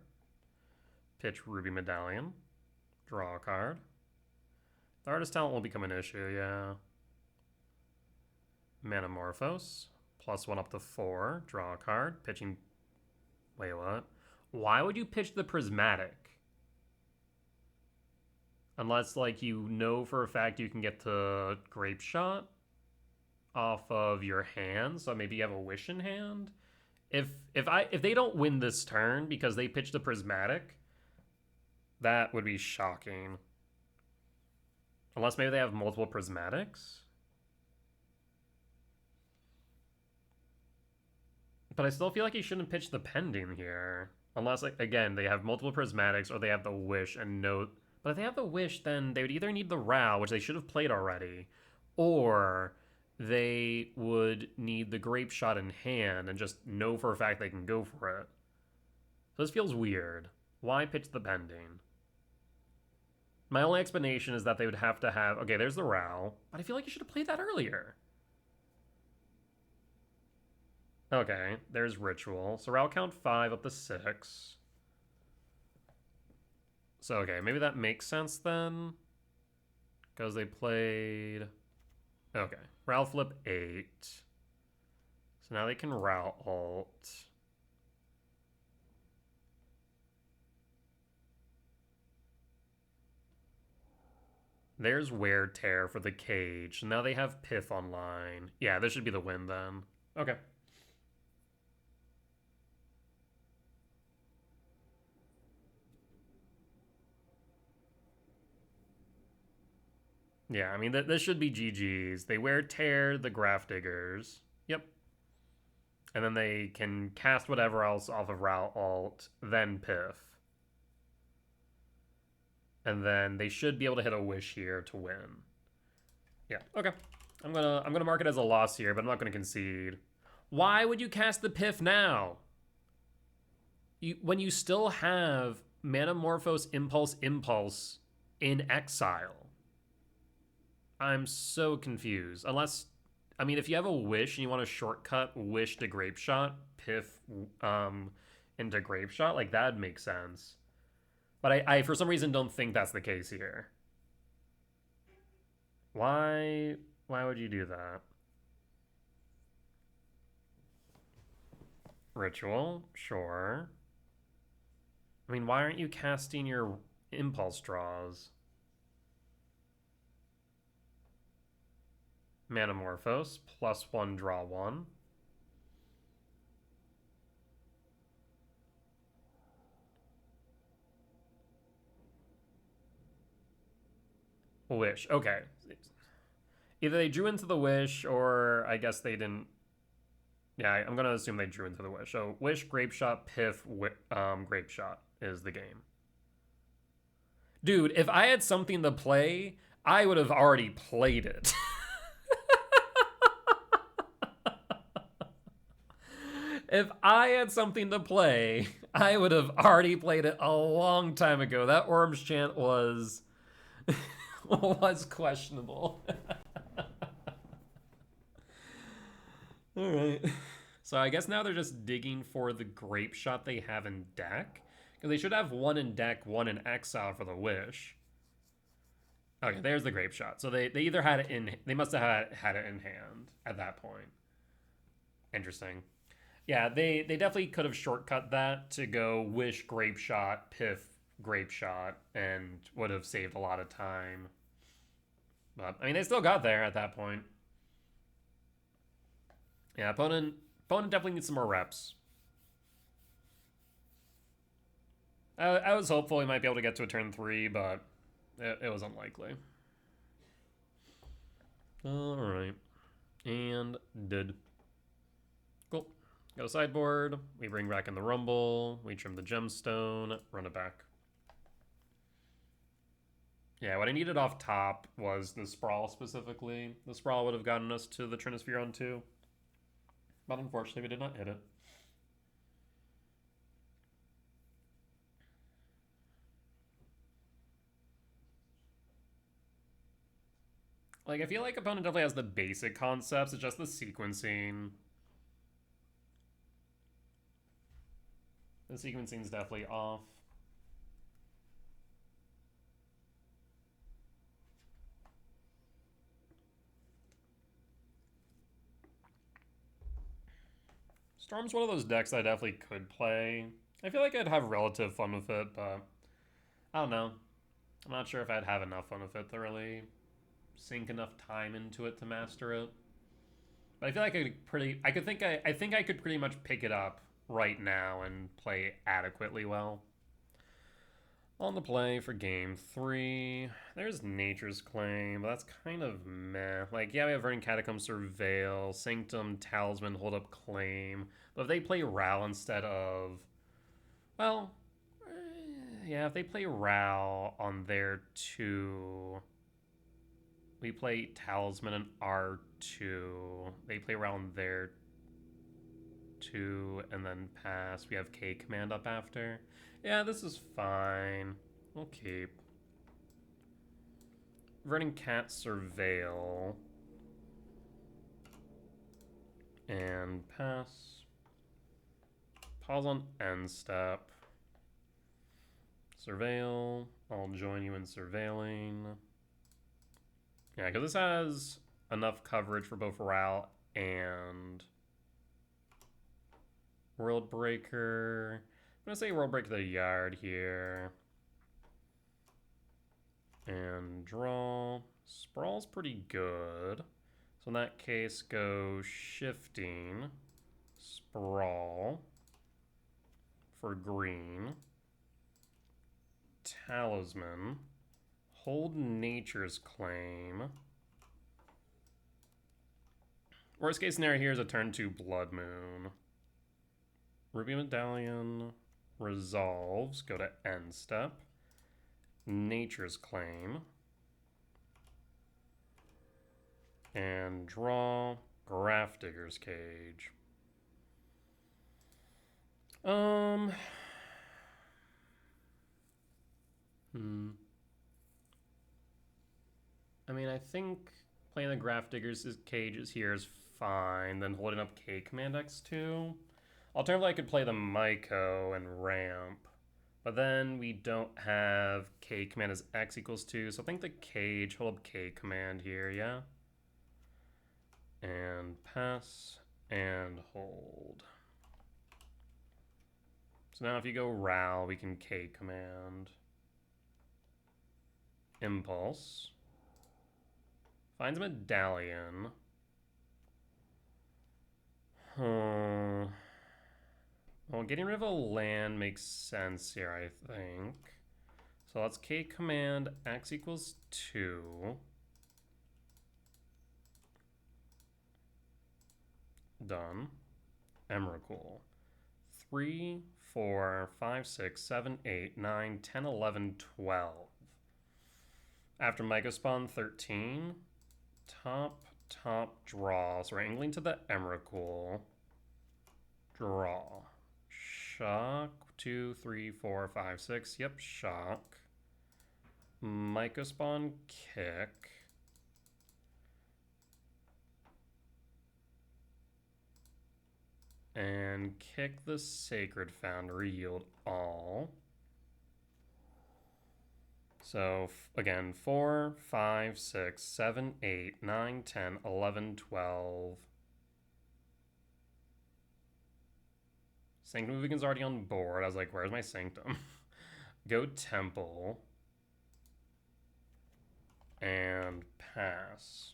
Pitch Ruby Medallion. Draw a card. The Artist Talent will become an issue, yeah. Manamorphose, +1 up to 4. Draw a card. Pitching... Wait, what? Why would you pitch the Prismatic? Unless, like, you know for a fact you can get to Grape Shot off of your hand, so maybe you have a Wish in hand. If they don't win this turn because they pitch the Prismatic, that would be shocking. Unless maybe they have multiple Prismatics. But I still feel like he shouldn't pitch the Pending here. Unless, like, again, they have multiple Prismatics or they have the Wish and no... But if they have the Wish, then they would either need the Row, which they should have played already, or they would need the Grape Shot in hand and just know for a fact they can go for it. So this feels weird. Why pitch the Pending? My only explanation is that they would have to have... Okay, there's the Row, but I feel like you should have played that earlier. Okay, there's Ritual. So Row count 5 up to 6. So, okay, maybe that makes sense then. Because they played... Okay, Row flip 8. So now they can Row Alt. There's Wear Tear for the Cage. Now they have Piff online. Yeah, this should be the win then. Okay. Yeah, I mean, this should be GG's. They Wear Tear the Graph Diggers. Yep. And then they can cast whatever else off of Row Alt, then Piff. And then they should be able to hit a Wish here to win. Yeah, okay. I'm gonna mark it as a loss here, but I'm not gonna concede. Why would you cast the Piff now? When you still have Manamorphose Impulse in exile. I'm so confused. Unless, I mean, if you have a Wish and you want to shortcut Wish to Grape Shot, Piff into Grape Shot, like, that'd make sense. But I for some reason don't think that's the case here. Why would you do that? Ritual, sure. I mean, why aren't you casting your Impulse draws? Manamorphose, +1, draw 1. Wish, okay. Either they drew into the Wish, or I guess they didn't... Yeah, I'm gonna assume they drew into the Wish. So, Wish, Grape Shot, Piff, Grape Shot is the game. Dude, if I had something to play, I would have already played it. If I had something to play, I would have already played it a long time ago. That Worms chant was was questionable. All right. So I guess now they're just digging for the grape shot they have in deck. Because they should have one in deck, one in exile for the wish. Okay, there's the grape shot. So they either had it in, they must have had it in hand at that point. Interesting. Yeah, they definitely could have shortcut that to go wish grape shot, piff grape shot, and would have saved a lot of time. But I mean, they still got there at that point. Yeah, opponent definitely needs some more reps. I was hopeful he might be able to get to a turn 3, but it was unlikely. All right, and did. Cool. Go to sideboard. We bring back in the rumble. We trim the gemstone. Run it back. Yeah, what I needed off top was the sprawl specifically. The sprawl would have gotten us to the Trinisphere on 2. But unfortunately, we did not hit it. Like, I feel like opponent definitely has the basic concepts. It's just the sequencing. The sequencing's definitely off. Storm's one of those decks I definitely could play. I feel like I'd have relative fun with it, but I don't know. I'm not sure if I'd have enough fun with it to really sink enough time into it to master it. But I feel like I think I could pretty much pick it up right now and play adequately well. On the play for game 3, there's Nature's Claim, but that's kind of meh. Like, yeah, we have Verdant Catacomb, Surveil, Sanctum, Talisman, Hold Up, Claim. But if they play Ral instead of, well, yeah, if they play Ral on their 2, we play Talisman and R2. They play Ral on their 2 and then pass. We have K command up after. Yeah, this is fine. We'll keep. Verdant Cat, Surveil. And pass. Pause on end step. Surveil. I'll join you in surveilling. Yeah, because this has enough coverage for both Ral and World Breaker. I'm going to say World Breaker the Yard here. And draw. Sprawl's pretty good. So in that case, go Shifting. Sprawl. For green. Talisman. Hold Nature's Claim. Worst case scenario here is a turn 2 Blood Moon. Ruby Medallion resolves. Go to end step. Nature's Claim. And draw Grafdigger's Cage. I mean, I think playing the Grafdigger's Cage here is fine. Then holding up K Command X2. Alternatively, I could play the Myco and ramp. But then we don't have K command as X equals 2. So I think the Cage, hold up K command here, yeah? And pass and hold. So now if you go Ral, we can K command. Impulse. Finds a Medallion. Well, getting rid of a land makes sense here, I think. So let's K command X equals 2. Done. Emrakul. 3, 4, 5, 6, 7, 8, 9, 10, 11, 12. After Mycospawn 13, top, draw. So we're angling to the Emrakul. Draw. Shock. 2, 3, 4, 5, 6. Yep, shock. Mycospawn, kick. And kick the Sacred Foundry, yield all. So again, 4, 5, 6, 7, 8, 9, 10, 11, 12. Sanctum of Beacon's already on board. I was like, where's my Sanctum? Go Temple. And pass.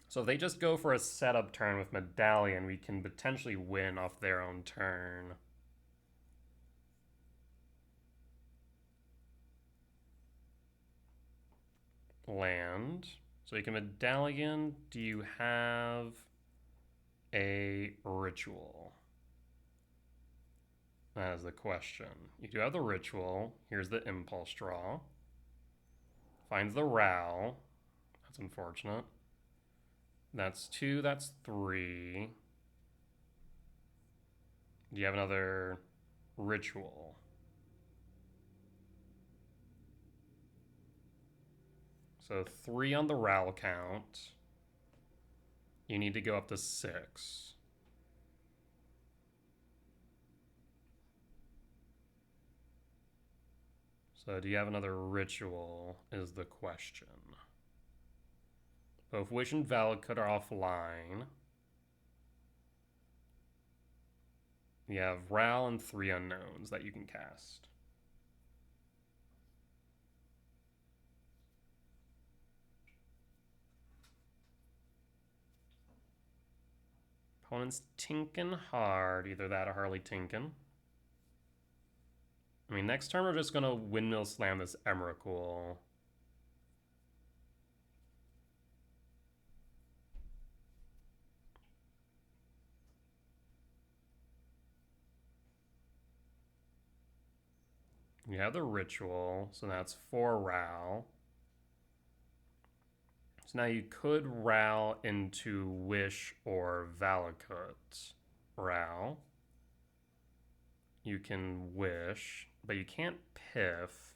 So if they just go for a setup turn with Medallion, we can potentially win off their own turn. Land. So you can Medallion. Do you have a ritual? That is the question. You do have the ritual. Here's the impulse draw. Finds the Row. That's unfortunate. That's 2, that's 3. Do you have another ritual? So 3 on the Row count. You need to go up to 6. So do you have another ritual is the question. Both Wish and Valakut are offline. You have Ral and 3 unknowns that you can cast. Opponent's tinkin' hard. Either that or Harley Tinkin'. I mean, next turn we're just going to Windmill Slam this Emrakul. You have the ritual, so that's 4 Ral. So now you could Ral into Wish or Valakut. Ral. You can Wish, but you can't Piff.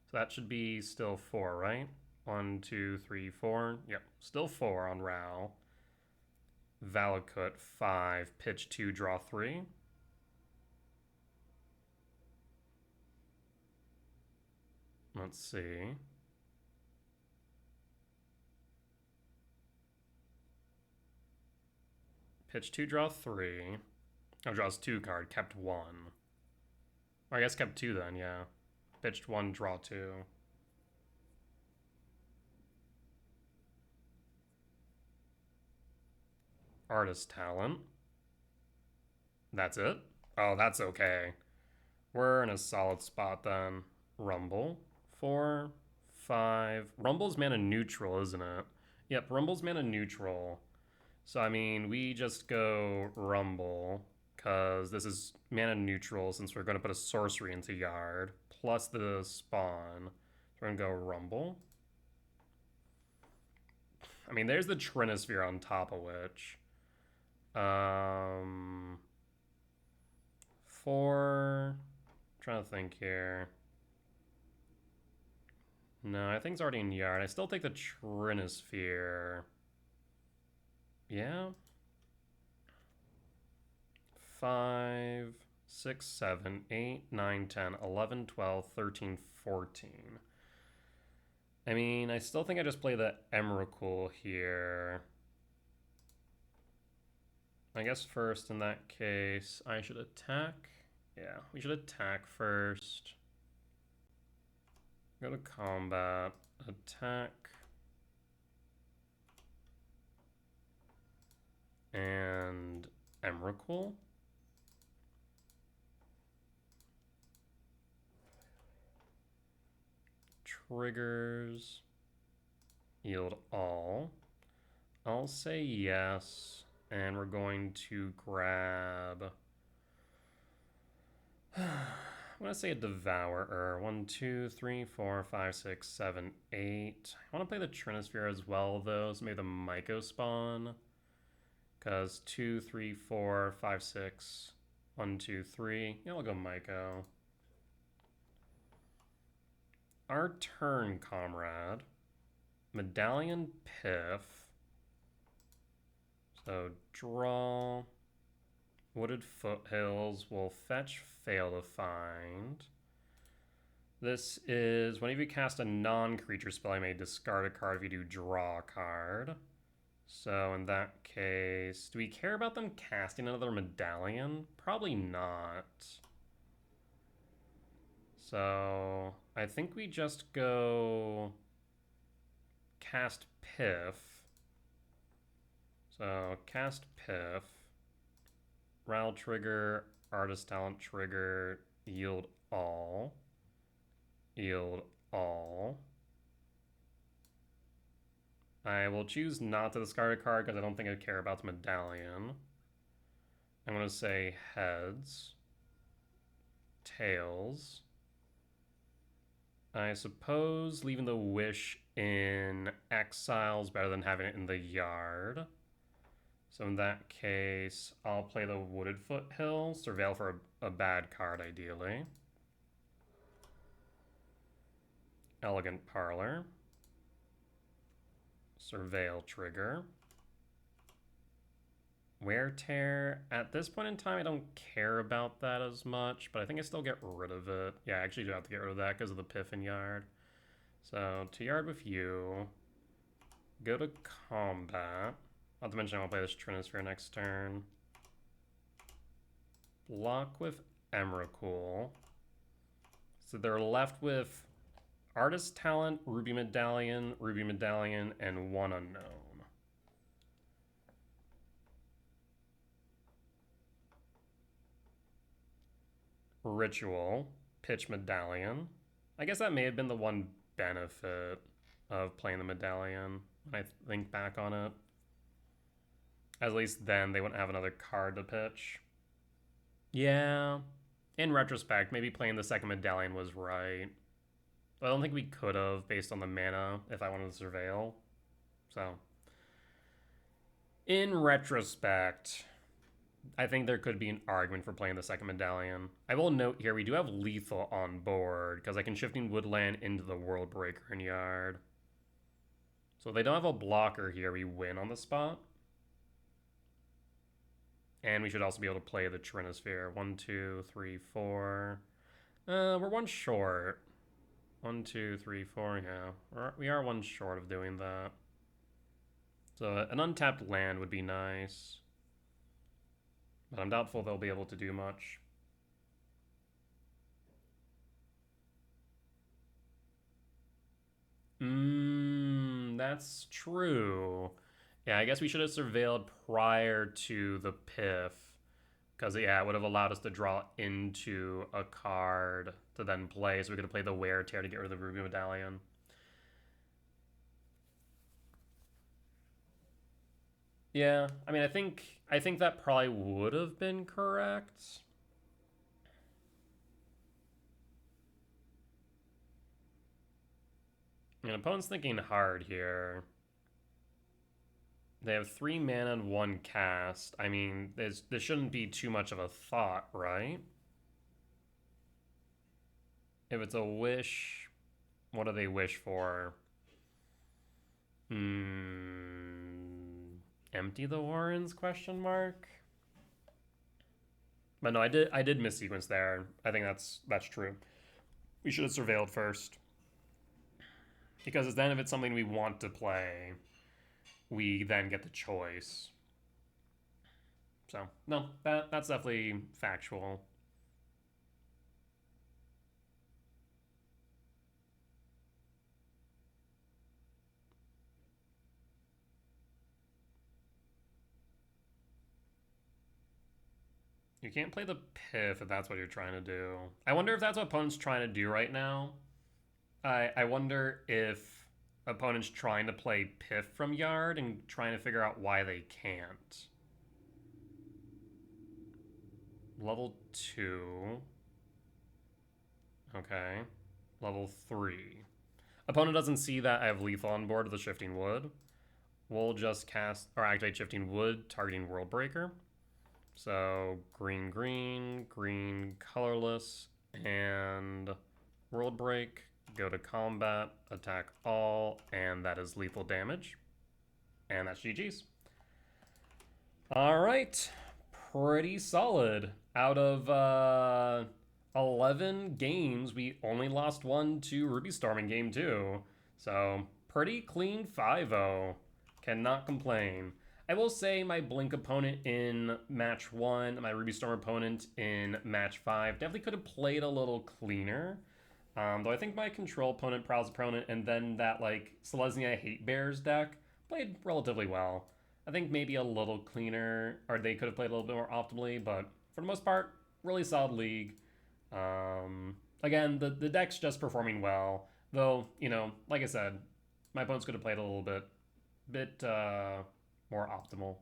So that should be still 4, right? 1, 2, 3, 4. Yep, still 4 on Ral. Valakut, 5. Pitch 2, draw 3. Let's see. Pitch 2, draw 3. Oh, draws 2 card, kept 1. Or I guess kept 2 then, yeah. Pitched 1, draw 2. Artist Talent. That's it? Oh, that's okay. We're in a solid spot then. Rumble. 4, 5. Rumble's mana neutral, isn't it? Yep, Rumble's mana neutral. So, I mean, we just go Rumble, because this is mana neutral since we're going to put a sorcery into Yard, plus the spawn. So we're going to go Rumble. I mean, there's the Trinisphere on top of which. 4... I'm trying to think here. No, I think it's already in Yard. I still take the Trinisphere. Yeah. 5, 6, 7, 8, 9, 10, 11, 12, 13, 14. I mean, I still think I just play the Emrakul here. I guess first in that case, I should attack. Yeah, we should attack first. Go to combat, attack. And Emrakul. Triggers. Yield all. I'll say yes. And we're going to grab... I'm going to say a Devourer. 1, 2, 3, 4, 5, 6, 7, 8. I want to play the Trinisphere as well, though. So maybe the Mycospawn. Because 2, 3, 4, 5, 6. 1, 2, 3. Yeah, we'll go Myco. Our turn, comrade. Medallion Piff. So draw. Wooded Foothills will fetch Fail to Find. This is whenever you cast a non-creature spell, you may discard a card if you do draw a card. So in that case, do we care about them casting another medallion? Probably not. So I think we just go cast Piff. So cast Piff. Ral trigger, Artist Talent trigger, yield all. Yield all. I will choose not to discard a card because I don't think I care about the medallion. I'm going to say heads. Tails. I suppose leaving the wish in exile is better than having it in the yard. So in that case, I'll play the Wooded Foothill, surveil for a bad card ideally. Elegant Parlor. Surveil trigger. Wear Tear. At this point in time, I don't care about that as much, but I think I still get rid of it. Yeah, I actually do have to get rid of that because of the Piff and Yard. So, to Yard with you. Go to combat. Not to mention I'll play this Trinisphere next turn. Block with Emrakul. So they're left with Artist Talent, Ruby Medallion, and one unknown. Ritual, Pitch Medallion. I guess that may have been the one benefit of playing the Medallion when I think back on it. At least then they wouldn't have another card to pitch. Yeah, in retrospect, maybe playing the second Medallion was right. But I don't think we could have based on the mana if I wanted to surveil. So, in retrospect, I think there could be an argument for playing the second Medallion. I will note here, we do have lethal on board, because I can Shifting Woodland into the World Breaker in Yard. So if they don't have a blocker here, we win on the spot. And we should also be able to play the Trinisphere. 1, 2, 3, 4. We're one short. 1, 2, 3, 4, yeah. We are one short of doing that. So an untapped land would be nice. But I'm doubtful they'll be able to do much. That's true. Yeah, I guess we should have surveilled prior to the Piff. Because, yeah, it would have allowed us to draw into a card to then play. So we could have played the Wear Tear to get rid of the Ruby Medallion. Yeah, I mean, I think that probably would have been correct. I mean, opponent's thinking hard here. They have 3 mana and 1 cast. I mean, there shouldn't be too much of a thought, right? If it's a wish, what do they wish for? Empty the Warrens, question mark? But no, I did missequence there. I think that's true. We should have surveilled first. Because then if it's something we want to play, we then get the choice. So, no, that's definitely factual. You can't play the Piff if that's what you're trying to do. I wonder if that's what opponent's trying to do right now. I wonder if opponent's trying to play Piff from Yard and trying to figure out why they can't. Level 2. Okay. Level 3. Opponent doesn't see that I have lethal on board with the Shifting Wood. we'll just cast or activate Shifting Wood, targeting World Breaker. So green, green, green, colorless, and World Break. Go to combat, attack all, and that is lethal damage. And that's GG's. All right, pretty solid. Out of 11 games, we only lost one to Ruby Storm in game 2. So pretty clean 5-0. Cannot complain. I will say my Blink opponent in match 1, my Ruby Storm opponent in match 5 definitely could have played a little cleaner. Though I think my Control opponent, Prowess opponent, and then that like Selesnya Hate Bears deck played relatively well. I think maybe a little cleaner, or they could have played a little bit more optimally, but for the most part, really solid league. Again, the deck's just performing well, though, you know, like I said, my opponents could have played a little bit more optimal.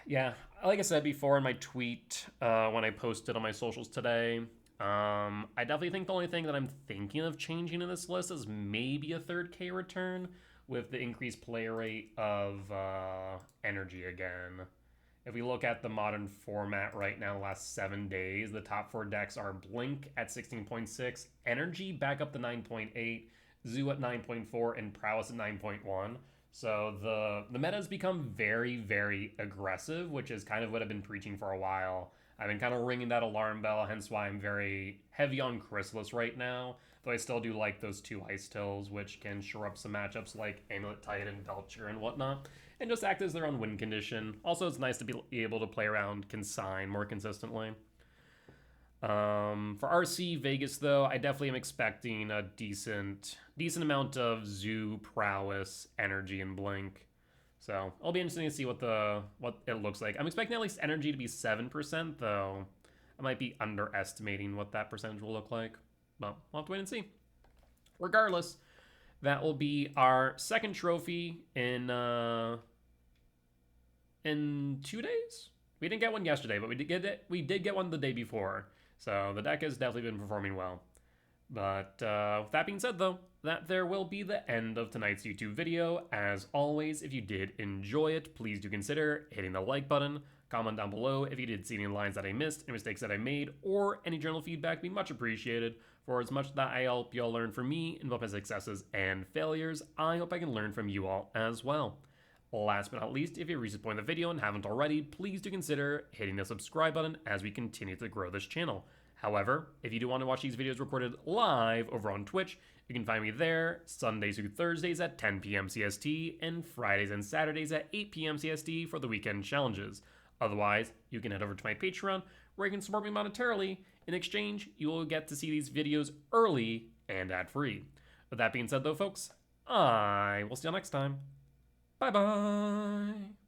Yeah, like I said before in my tweet when I posted on my socials today, I definitely think the only thing that I'm thinking of changing in this list is maybe a third K return with the increased play rate of energy again. If we look at the modern format right now, the last 7 days, the top 4 decks are Blink at 16.6, Energy back up to 9.8, Zoo at 9.4, and Prowess at 9.1. So the meta has become very, very aggressive, which is kind of what I've been preaching for a while. I've been kind of ringing that alarm bell, hence why I'm very heavy on Chrysalis right now. Though I still do like those 2 Ice Tills, which can shore up some matchups like Amulet Titan, Belcher, and whatnot, and just act as their own win condition. Also, it's nice to be able to play around Consign more consistently. For RC Vegas, though, I definitely am expecting a decent amount of Zoo, Prowess, Energy, and Blink. So it'll be interesting to see what it looks like. I'm expecting at least Energy to be 7%, though I might be underestimating what that percentage will look like. But we'll have to wait and see. Regardless, that will be our second trophy in 2 days. We didn't get one yesterday, but we did get one the day before. So the deck has definitely been performing well. But with that being said, though, that there will be the end of tonight's YouTube video. As always, if you did enjoy it, please do consider hitting the like button. Comment down below if you did see any lines that I missed, any mistakes that I made, or any general feedback. Be much appreciated. For as much that I help y'all learn from me in both my successes and failures, I hope I can learn from you all as well. Last but not least, if you reached this point in the video and haven't already, please do consider hitting the subscribe button as we continue to grow this channel. However, if you do want to watch these videos recorded live over on Twitch, you can find me there Sundays through Thursdays at 10 p.m. CST and Fridays and Saturdays at 8 p.m. CST for the weekend challenges. Otherwise, you can head over to my Patreon where you can support me monetarily. In exchange, you will get to see these videos early and ad-free. With that being said though, folks, I will see you next time. Bye-bye.